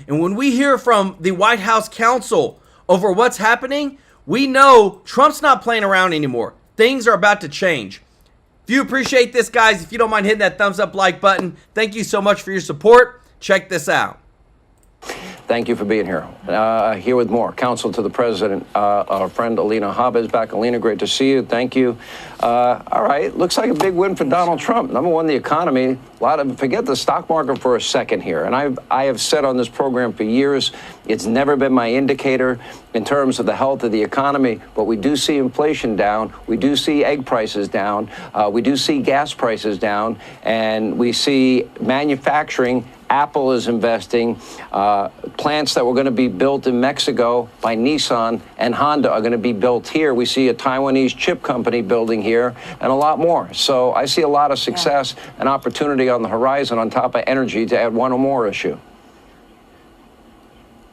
And when we hear from the White House counsel over what's happening, we know Trump's not playing around anymore. Things are about to change. If you appreciate this, guys, if you don't mind hitting that thumbs up like button, thank you so much for your support. Check this out. Thank you for being here. Here with more. Counsel to the President, our friend Alina Habba is back. Alina, great to see you. Thank you. All right, looks like a big win for Donald Trump. Number one, the economy. Forget the stock market for a second here. And I have said on this program for years, it's never been my indicator in terms of the health of the economy. But we do see inflation down. We do see egg prices down. We do see gas prices down. And we see manufacturing. Apple is investing. Plants that were going to be built in Mexico by Nissan and Honda are going to be built here. We see a Taiwanese chip company building here, and a lot more. So I see a lot of success and opportunity on the horizon, on top of energy, to add one or more issue.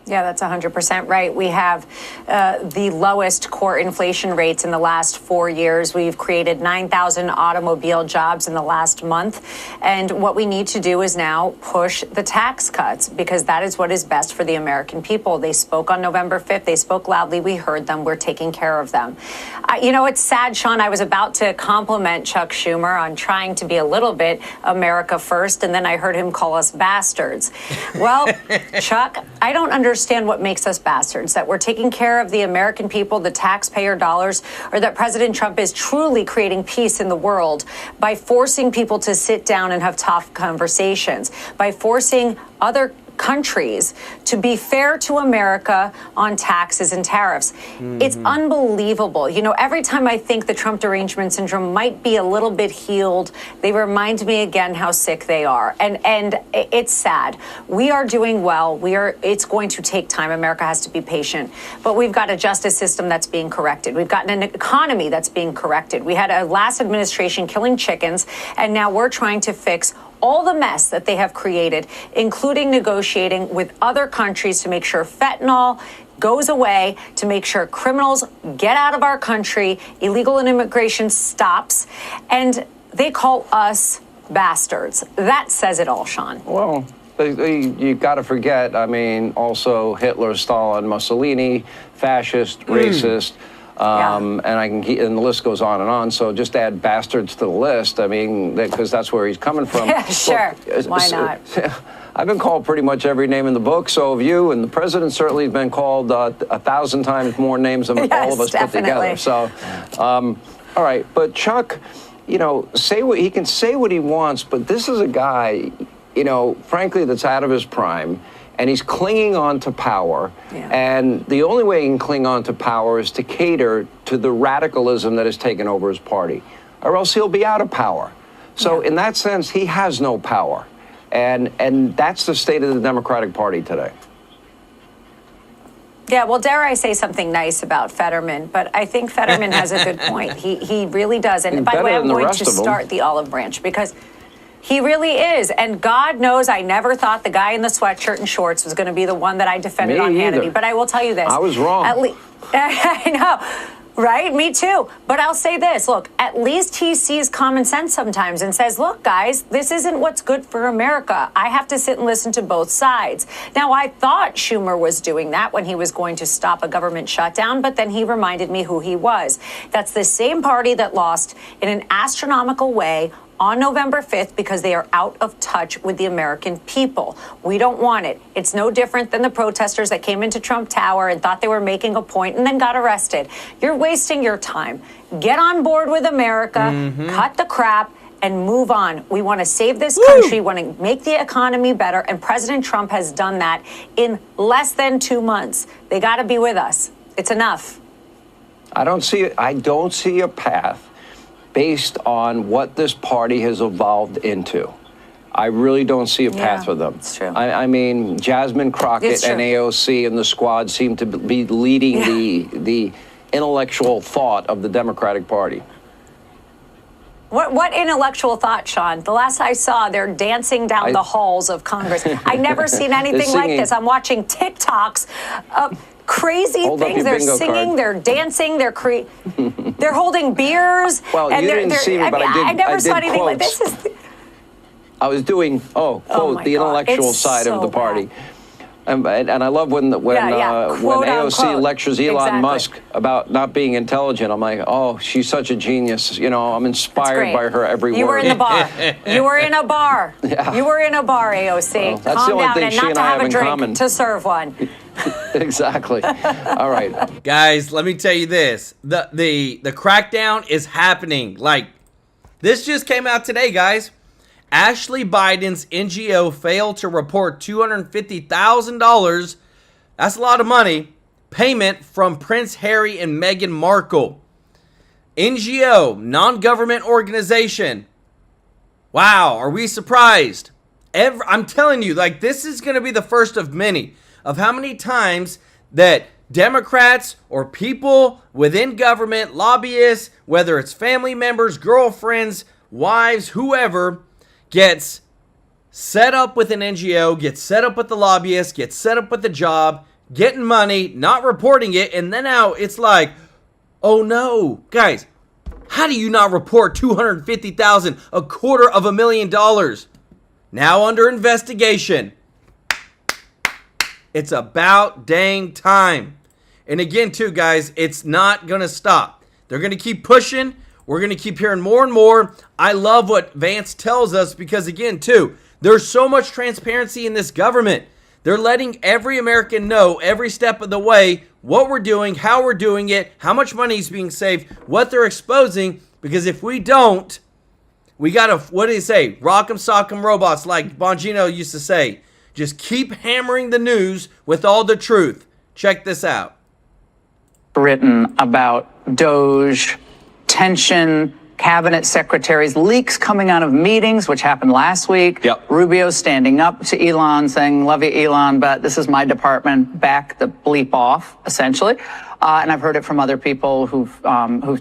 Yeah, that's 100% right. We have the lowest core inflation rates in the last 4 years. We've created 9,000 automobile jobs in the last month. And what we need to do is now push the tax cuts, because that is what is best for the American people. They spoke on November 5th. They spoke loudly. We heard them. We're taking care of them. It's sad, Sean. I was about to compliment Chuck Schumer on trying to be a little bit America first, and then I heard him call us bastards. Well, Chuck, I don't understand what makes us bastards, that we're taking care of the American people, the taxpayer dollars, or that President Trump is truly creating peace in the world by forcing people to sit down and have tough conversations, by forcing other countries to be fair to America on taxes and tariffs. It's unbelievable. Every time I think the Trump derangement syndrome might be a little bit healed, they remind me again how sick they are. And it's sad. We are doing well. It's going to take time. America has to be patient. But we've got a justice system that's being corrected. We've got an economy that's being corrected. We had a last administration killing chickens, and now we're trying to fix all the mess that they have created, including negotiating with other countries to make sure fentanyl goes away, to make sure criminals get out of our country, illegal immigration stops, and they call us bastards. That says it all, Sean. Well, you got to forget, also Hitler, Stalin, Mussolini, fascist, racist. And and the list goes on and on. So just add bastards to the list. Because that's where he's coming from. Yeah, sure. Why not? I've been called pretty much every name in the book. So have you. And the president certainly has been called 1,000 times more names than all of us put together. So, all right. But Chuck, he can say what he wants. But this is a guy, frankly, that's out of his prime. and he's clinging on to power. And the only way he can cling on to power is to cater to the radicalism that has taken over his party, or else he'll be out of power. So in that sense, he has no power. And that's the state of the Democratic Party today. Yeah, well, dare I say something nice about Fetterman, but I think Fetterman has a good point. He really does. And by the way, I'm going to start the olive branch because he really is. And God knows I never thought the guy in the sweatshirt and shorts was going to be the one that I defended on Hannity. But I will tell you this. I was wrong. I know. Right? Me too. But I'll say this. Look, at least he sees common sense sometimes and says, look, guys, this isn't what's good for America. I have to sit and listen to both sides. Now, I thought Schumer was doing that when he was going to stop a government shutdown, but then he reminded me who he was. That's the same party that lost in an astronomical way on November 5th because they are out of touch with the American people. We don't want it. It's no different than the protesters that came into Trump Tower and thought they were making a point and then got arrested. You're wasting your time. Get on board with America, cut the crap, and move on. We want to save this country, want to make the economy better, and President Trump has done that in less than 2 months. They got to be with us. It's enough. I don't see a path based on what this party has evolved into. I really don't see a path for them. It's true. I mean, Jasmine Crockett and AOC and the squad seem to be leading the intellectual thought of the Democratic Party. What intellectual thought, Sean? The last I saw, they're dancing down the halls of Congress. I've never seen anything like this. I'm watching TikToks of crazy things. They're singing, they're dancing, they're holding beers. Well, and you didn't see me, but I never saw anything like this. I was doing, quote, the intellectual side of the party. And I love when AOC lectures Elon Musk about not being intelligent. I'm like, oh, she's such a genius. You know, I'm inspired by her every word. You were in the bar. You were in a bar. You were in a bar, AOC. Well, calm down and not to have a drink, to serve one. Exactly. All right. Guys, let me tell you this. The crackdown is happening. Like, this just came out today, guys. Ashley Biden's NGO failed to report $250,000, that's a lot of money, payment from Prince Harry and Meghan Markle. NGO, non-government organization. Wow, are we surprised? I'm telling you, like, this is going to be the first of many of how many times that Democrats or people within government, lobbyists, whether it's family members, girlfriends, wives, whoever, gets set up with an NGO, gets set up with the lobbyist, gets set up with the job, getting money, not reporting it, and then now it's like, oh no, guys, how do you not report $250,000, $250,000? Now under investigation. It's about dang time. And again, too, guys, it's not going to stop. They're going to keep pushing. We're going to keep hearing more and more. I love what Vance tells us because, again, too, there's so much transparency in this government. They're letting every American know every step of the way what we're doing, how we're doing it, how much money is being saved, what they're exposing. Because if we don't, we got to, what do you say, rock 'em, sock 'em robots, like Bongino used to say. Just keep hammering the news with all the truth. Check this out. Written about DOGE, tension, cabinet secretaries, leaks coming out of meetings, which happened last week. Rubio standing up to Elon, saying, love you, Elon, but this is my department. Back the bleep off, essentially. And I've heard it from other people who've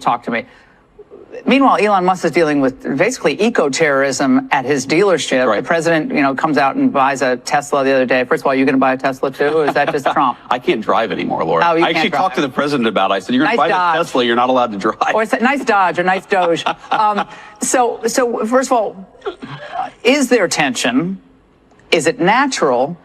talked to me. Meanwhile, Elon Musk is dealing with basically eco-terrorism at his dealership. The president, comes out and buys a Tesla the other day. First of all, you going to buy a Tesla too? Or is that just Trump? I can't drive anymore, Laura. Oh, you I actually can't talked to the president about it. I said, you're going to buy a Tesla, you're not allowed to drive. Or it's a nice Dodge or nice Doge. So first of all, is there tension? Is it natural?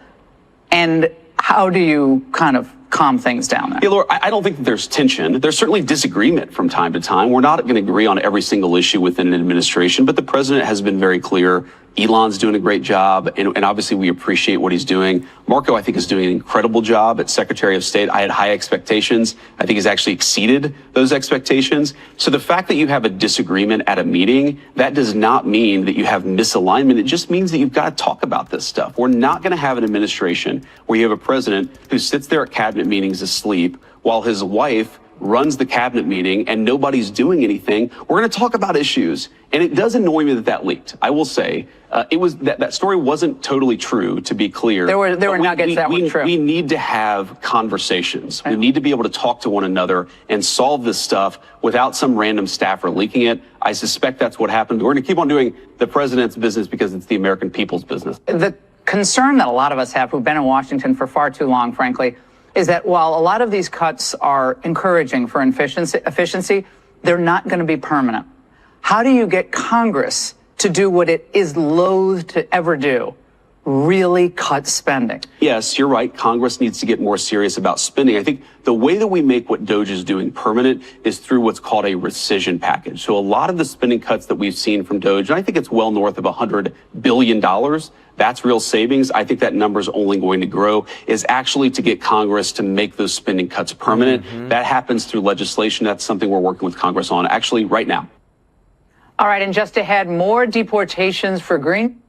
And how do you kind of calm things down there? Yeah, Laura, I don't think that there's tension. There's certainly disagreement from time to time. We're not going to agree on every single issue within an administration, but the president has been very clear Elon's doing a great job, and obviously we appreciate what he's doing. Marco, I think, is doing an incredible job at Secretary of State. I had high expectations. I think he's actually exceeded those expectations. So the fact that you have a disagreement at a meeting, that does not mean that you have misalignment. It just means that you've got to talk about this stuff. We're not going to have an administration where you have a president who sits there at cabinet meetings asleep while his wife runs the cabinet meeting and nobody's doing anything. We're going to talk about issues. And it does annoy me that that leaked. I will say it was that story wasn't totally true, to be clear. There were nuggets that were true. We need to have conversations. We need to be able to talk to one another and solve this stuff without some random staffer leaking it. I suspect that's what happened. We're going to keep on doing the president's business because it's the American people's business. The concern that a lot of us have who've been in Washington for far too long, frankly, is that while a lot of these cuts are encouraging for efficiency, they're not going to be permanent. How do you get Congress to do what it is loath to ever do? Really cut spending. Yes, you're right. Congress needs to get more serious about spending. I think the way that we make what DOGE is doing permanent is through what's called a rescission package. So a lot of the spending cuts that we've seen from DOGE, and I think it's well north of $100 billion, that's real savings. I think that number is only going to grow, is actually to get Congress to make those spending cuts permanent. That happens through legislation. That's something we're working with Congress on actually right now. All right, and just ahead, more deportations for green.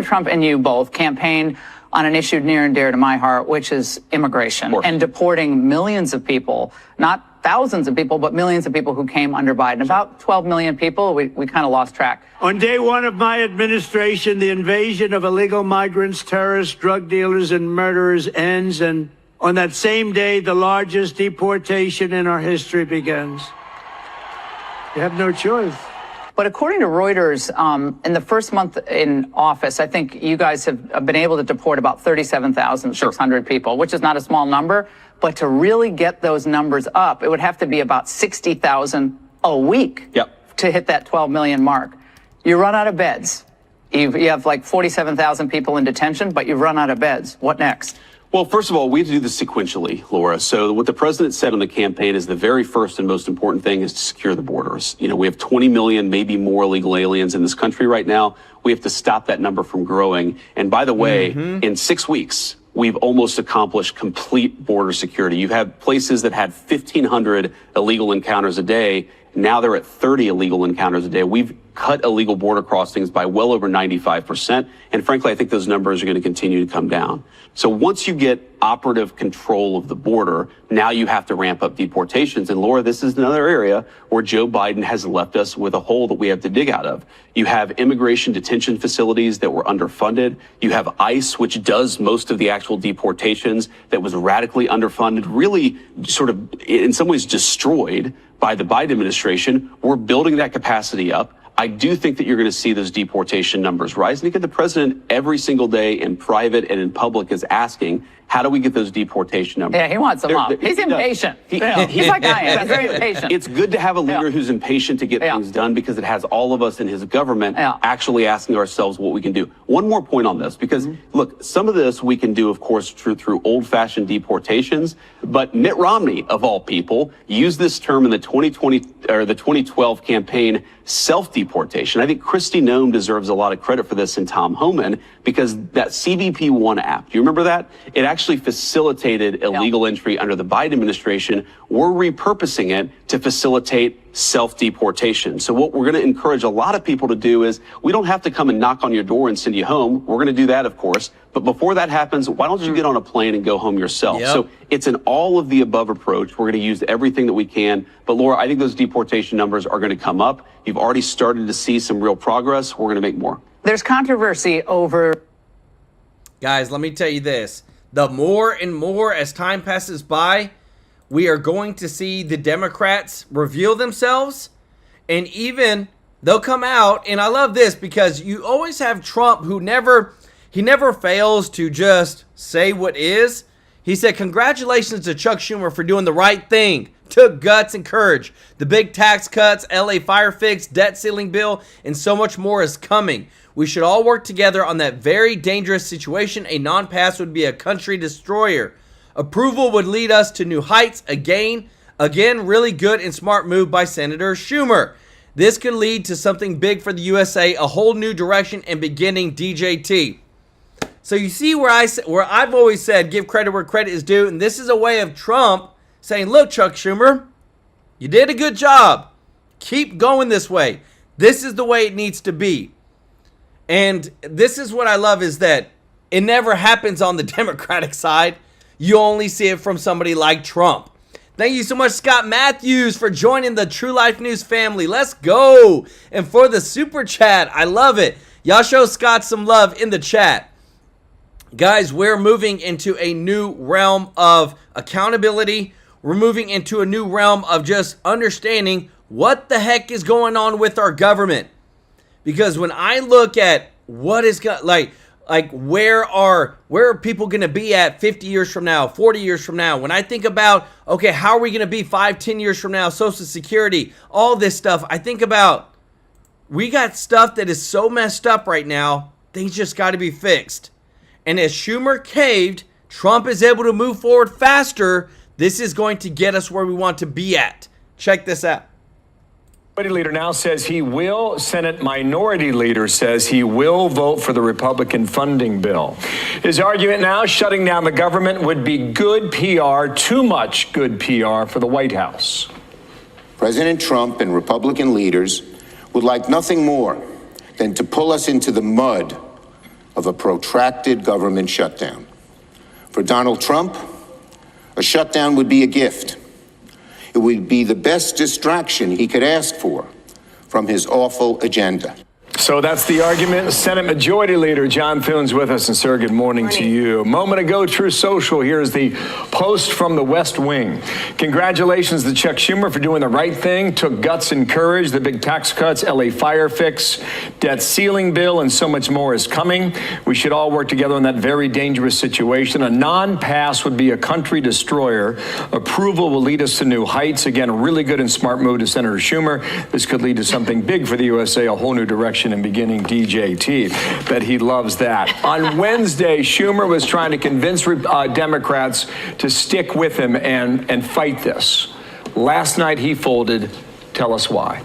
Trump and you both campaigned on an issue near and dear to my heart, which is immigration and deporting millions of people, not thousands of people, but millions of people who came under Biden. About 12 million people. We kind of lost track. On day one of my administration, the invasion of illegal migrants, terrorists, drug dealers, and murderers ends. And on that same day, the largest deportation in our history begins. You have no choice. But according to Reuters, in the first month in office, I think you guys have been able to deport about 37,600 people, which is not a small number. But to really get those numbers up, it would have to be about 60,000 a week to hit that 12 million mark. You run out of beds. You have like 47,000 people in detention, but you've run out of beds. What next? Well, first of all, we have to do this sequentially, Laura. So what the president said on the campaign is the very first and most important thing is to secure the borders. You know, we have 20 million, maybe more illegal aliens in this country right now. We have to stop that number from growing. And by the way, in 6 weeks, we've almost accomplished complete border security. You have places that had 1,500 illegal encounters a day. Now they're at 30 illegal encounters a day. We've cut illegal border crossings by well over 95%. And frankly, I think those numbers are going to continue to come down. So once you get operative control of the border, now you have to ramp up deportations. And Laura, this is another area where Joe Biden has left us with a hole that we have to dig out of. You have immigration detention facilities that were underfunded. You have ICE, which does most of the actual deportations, that was radically underfunded, really sort of in some ways destroyed by the Biden administration. We're building that capacity up. I do think that you're going to see those deportation numbers rise. And again, the president every single day in private and in public is asking, how do we get those deportation numbers? Yeah, he wants them up. He's impatient. He's like I am. He's very impatient. It's good to have a leader who's impatient to get things done because it has all of us in his government actually asking ourselves what we can do. One more point on this, because look, some of this we can do, of course, through old-fashioned deportations. But Mitt Romney, of all people, used this term in the 2012 campaign, self-deportation. I think Kristi Noem deserves a lot of credit for this and Tom Homan, because that CBP-1 app, do you remember that? It actually facilitated illegal entry under the Biden administration. We're repurposing it to facilitate self-deportation. So what we're going to encourage a lot of people to do is, we don't have to come and knock on your door and send you home. We're going to do that, of course. But before that happens, why don't you get on a plane and go home yourself? So it's an all of the above approach. We're going to use everything that we can. But Laura, I think those deportation numbers are going to come up. You've already started to see some real progress. We're going to make more. There's controversy over... Guys, let me tell you this. The more and more as time passes by, we are going to see the Democrats reveal themselves, and even they'll come out. And I love this because you always have Trump who never fails to just say what is. He said, congratulations to Chuck Schumer for doing the right thing. Took guts and courage. The big tax cuts, LA fire fix, debt ceiling bill, and so much more is coming. We should all work together on that very dangerous situation. A non-pass would be a country destroyer. Approval would lead us to new heights again. Again, really good and smart move by Senator Schumer. This could lead to something big for the USA, a whole new direction and beginning DJT. So you see where I've always said give credit where credit is due, and this is a way of Trump saying, look, Chuck Schumer, you did a good job. Keep going this way. This is the way it needs to be. And this is what I love is that it never happens on the Democratic side. You only see it from somebody like Trump. Thank you so much, Scott Matthews, for joining the True Life News family. Let's go. And for the super chat, I love it. Y'all show Scott some love in the chat. Guys, we're moving into a new realm of accountability. We're moving into a new realm of just understanding what the heck is going on with our government. Because when I look at what is like where are people going to be at 50 years from now, 40 years from now? When I think about, okay, how are we going to be 5-10 years from now, Social Security, all this stuff, I think about we got stuff that is so messed up right now, things just got to be fixed. And as Schumer caved, Trump is able to move forward faster. This is going to get us where we want to be at. Check this out. Minority Leader now says he will. Senate Minority Leader says he will vote for the Republican funding bill. His argument now, shutting down the government would be good PR, too much good PR for the White House. President Trump and Republican leaders would like nothing more than to pull us into the mud of a protracted government shutdown. For Donald Trump, a shutdown would be a gift. It would be the best distraction he could ask for from his awful agenda. So that's the argument. Senate Majority Leader John Thune's with us. And sir, good morning to you. A moment ago, True Social, here's the post from the West Wing. Congratulations to Chuck Schumer for doing the right thing. Took guts and courage. The big tax cuts, LA fire fix, debt ceiling bill, and so much more is coming. We should all work together on that very dangerous situation. A non-pass would be a country destroyer. Approval will lead us to new heights. Again, a really good and smart move to Senator Schumer. This could lead to something big for the USA, a whole new direction and beginning DJT. Bet he loves that. On Wednesday, Schumer was trying to convince Democrats to stick with him and fight this. Last night he folded. Tell us why.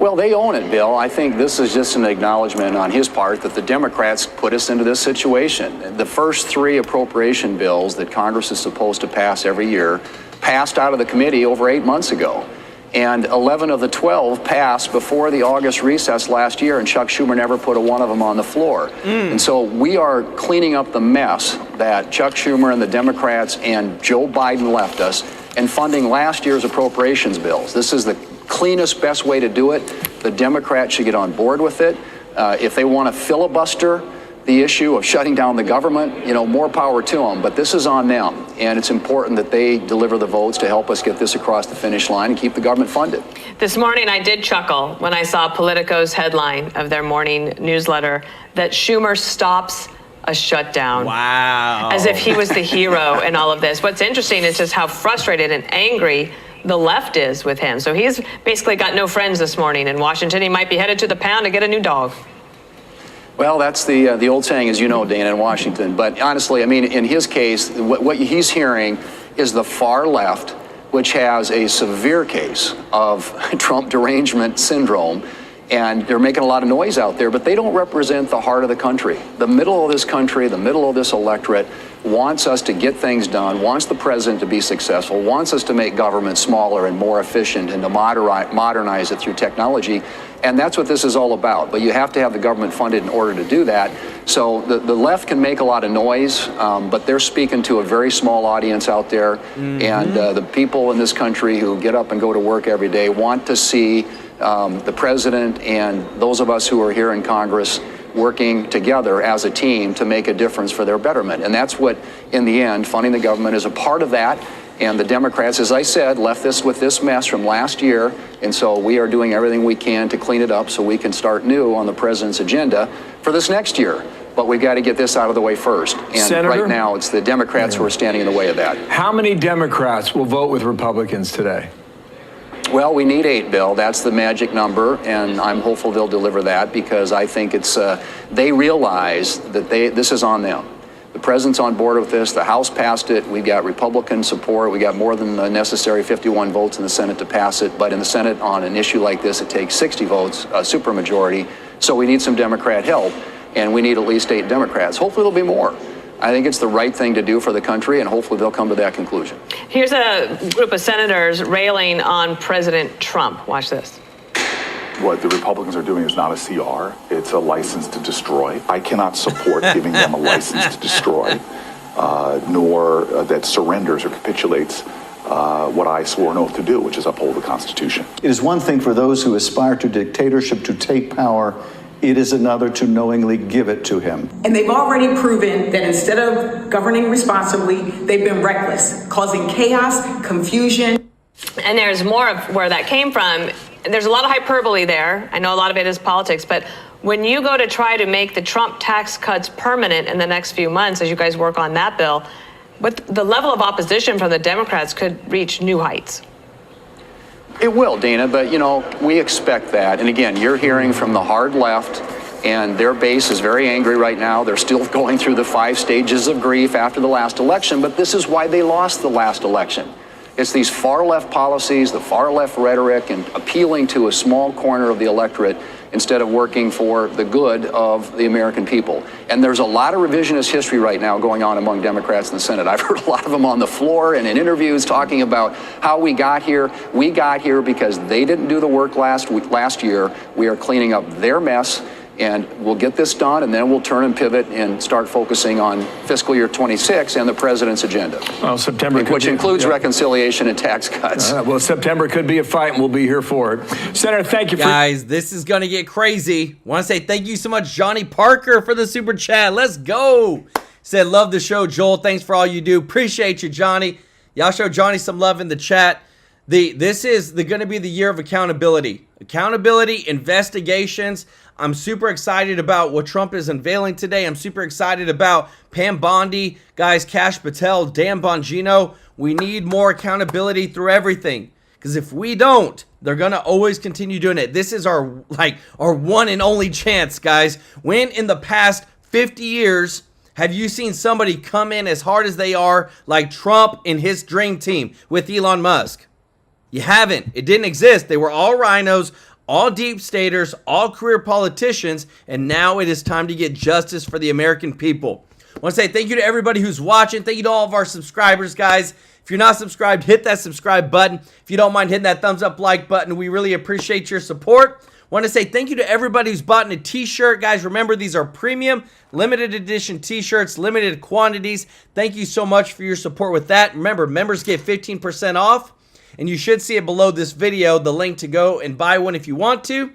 Well, they own it, Bill. I think this is just an acknowledgement on his part that the Democrats put us into this situation. The first 3 appropriation bills that Congress is supposed to pass every year passed out of the committee over 8 months ago. And 11 of the 12 passed before the August recess last year, and Chuck Schumer never put one of them on the floor. And so we are cleaning up the mess that Chuck Schumer and the Democrats and Joe Biden left us and funding last year's appropriations bills. This is the cleanest, best way to do it. The Democrats should get on board with it. If they want to filibuster the issue of shutting down the government, more power to them. But this is on them, and it's important that they deliver the votes to help us get this across the finish line and keep the government funded. This morning, I did chuckle when I saw Politico's headline of their morning newsletter that Schumer stops a shutdown. Wow. As if he was the hero in all of this. What's interesting is just how frustrated and angry the left is with him. So he's basically got no friends this morning in Washington. He might be headed to the pound to get a new dog. Well, that's the old saying, as you know, Dana, in Washington. But honestly, I mean, in his case, what he's hearing is the far left, which has a severe case of Trump derangement syndrome. And they're making a lot of noise out there, but they don't represent the heart of the country. The middle of this country, the middle of this electorate wants us to get things done, wants the president to be successful, wants us to make government smaller and more efficient and to modernize it through technology. And that's what this is all about. But you have to have the government funded in order to do that. So the left can make a lot of noise, but they're speaking to a very small audience out there. And the people in this country who get up and go to work every day want to see the president and those of us who are here in Congress working together as a team to make a difference for their betterment. And that's what, in the end, funding the government is a part of that. And the Democrats, as I said, left this with this mess from last year. And so we are doing everything we can to clean it up so we can start new on the president's agenda for this next year. But we've got to get this out of the way first. And Senator, right now, it's the Democrats who are standing in the way of that. How many Democrats will vote with Republicans today? Well, we need 8, Bill. That's the magic number, and I'm hopeful they'll deliver that because I think it's they realize that this is on them. The president's on board with this. The House passed it. We got Republican support. We got more than the necessary 51 votes in the Senate to pass it. But in the Senate, on an issue like this, it takes 60 votes, a supermajority. So we need some Democrat help, and we need at least 8 Democrats. Hopefully there'll be more. I think it's the right thing to do for the country, and hopefully they'll come to that conclusion. Here's a group of senators railing on President Trump. Watch this. What the Republicans are doing is not a CR. It's a license to destroy. I cannot support giving them a license to destroy, nor that surrenders or capitulates what I swore an oath to do, which is uphold the Constitution. It is one thing for those who aspire to dictatorship to take power. It is another to knowingly give it to him. And they've already proven that instead of governing responsibly, they've been reckless, causing chaos, confusion. And there's more of where that came from. There's a lot of hyperbole there. I know a lot of it is politics, but when you go to try to make the Trump tax cuts permanent in the next few months, as you guys work on that bill, but the level of opposition from the Democrats could reach new heights. It will, Dana, but we expect that. And again, you're hearing from the hard left, and their base is very angry right now. They're still going through the 5 stages of grief after the last election, but this is why they lost the last election. It's these far left policies, the far left rhetoric, and appealing to a small corner of the electorate instead of working for the good of the American people. And there's a lot of revisionist history right now going on among Democrats in the Senate. I've heard a lot of them on the floor and in interviews talking about how we got here. We got here because they didn't do the work last year. We are cleaning up their mess. And we'll get this done, and then we'll turn and pivot and start focusing on fiscal year 26 and the president's agenda. Well, September, which includes reconciliation and tax cuts. Well, September could be a fight, and we'll be here for it. Senator, thank you, guys. This is gonna get crazy. Want to say thank you so much, Johnny Parker, for the super chat. Let's go. Said love the show, Joel. Thanks for all you do. Appreciate you, Johnny. Y'all show Johnny some love in the chat. This is going to be the year of accountability. Accountability, investigations. I'm super excited about what Trump is unveiling today. I'm super excited about Pam Bondi, guys, Kash Patel, Dan Bongino. We need more accountability through everything. Because if we don't, they're going to always continue doing it. This is our one and only chance, guys. When in the past 50 years have you seen somebody come in as hard as they are like Trump and his dream team with Elon Musk? You haven't. It didn't exist. They were all rhinos, all deep staters, all career politicians, and now it is time to get justice for the American people. I want to say thank you to everybody who's watching. Thank you to all of our subscribers, guys. If you're not subscribed, hit that subscribe button. If you don't mind hitting that thumbs up like button, we really appreciate your support. I want to say thank you to everybody who's bought a t-shirt. Guys, remember, these are premium, limited edition t-shirts, limited quantities. Thank you so much for your support with that. Remember, members get 15% off. And you should see it below this video, the link to go and buy one if you want to.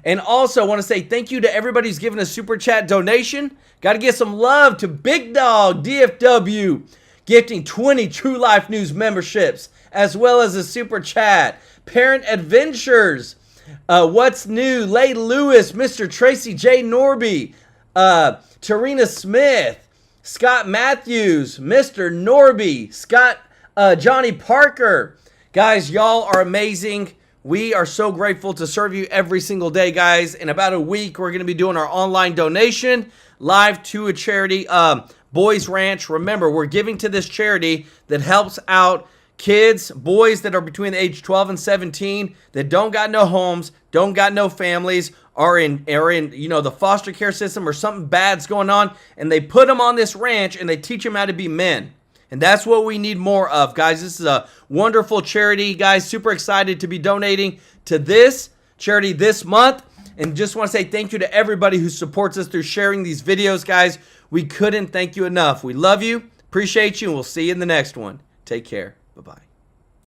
And also, I want to say thank you to everybody who's given a super chat donation. Got to give some love to Big Dog DFW, gifting 20 True Life News memberships, as well as a super chat. Parent Adventures, What's New, Lay Lewis, Mr. Tracy J. Norby, Tarina Smith, Scott Matthews, Mr. Norby, Scott, Johnny Parker. Guys, y'all are amazing. We are so grateful to serve you every single day, guys. In about a week, we're going to be doing our online donation live to a charity, Boys Ranch. Remember, we're giving to this charity that helps out kids, boys that are between the age 12 and 17 that don't got no homes, don't got no families, are in the foster care system, or something bad's going on, and they put them on this ranch and they teach them how to be men. And that's what we need more of, guys. This is a wonderful charity, guys. Super excited to be donating to this charity this month. And just want to say thank you to everybody who supports us through sharing these videos, guys. We couldn't thank you enough. We love you, appreciate you, and we'll see you in the next one. Take care. Bye-bye.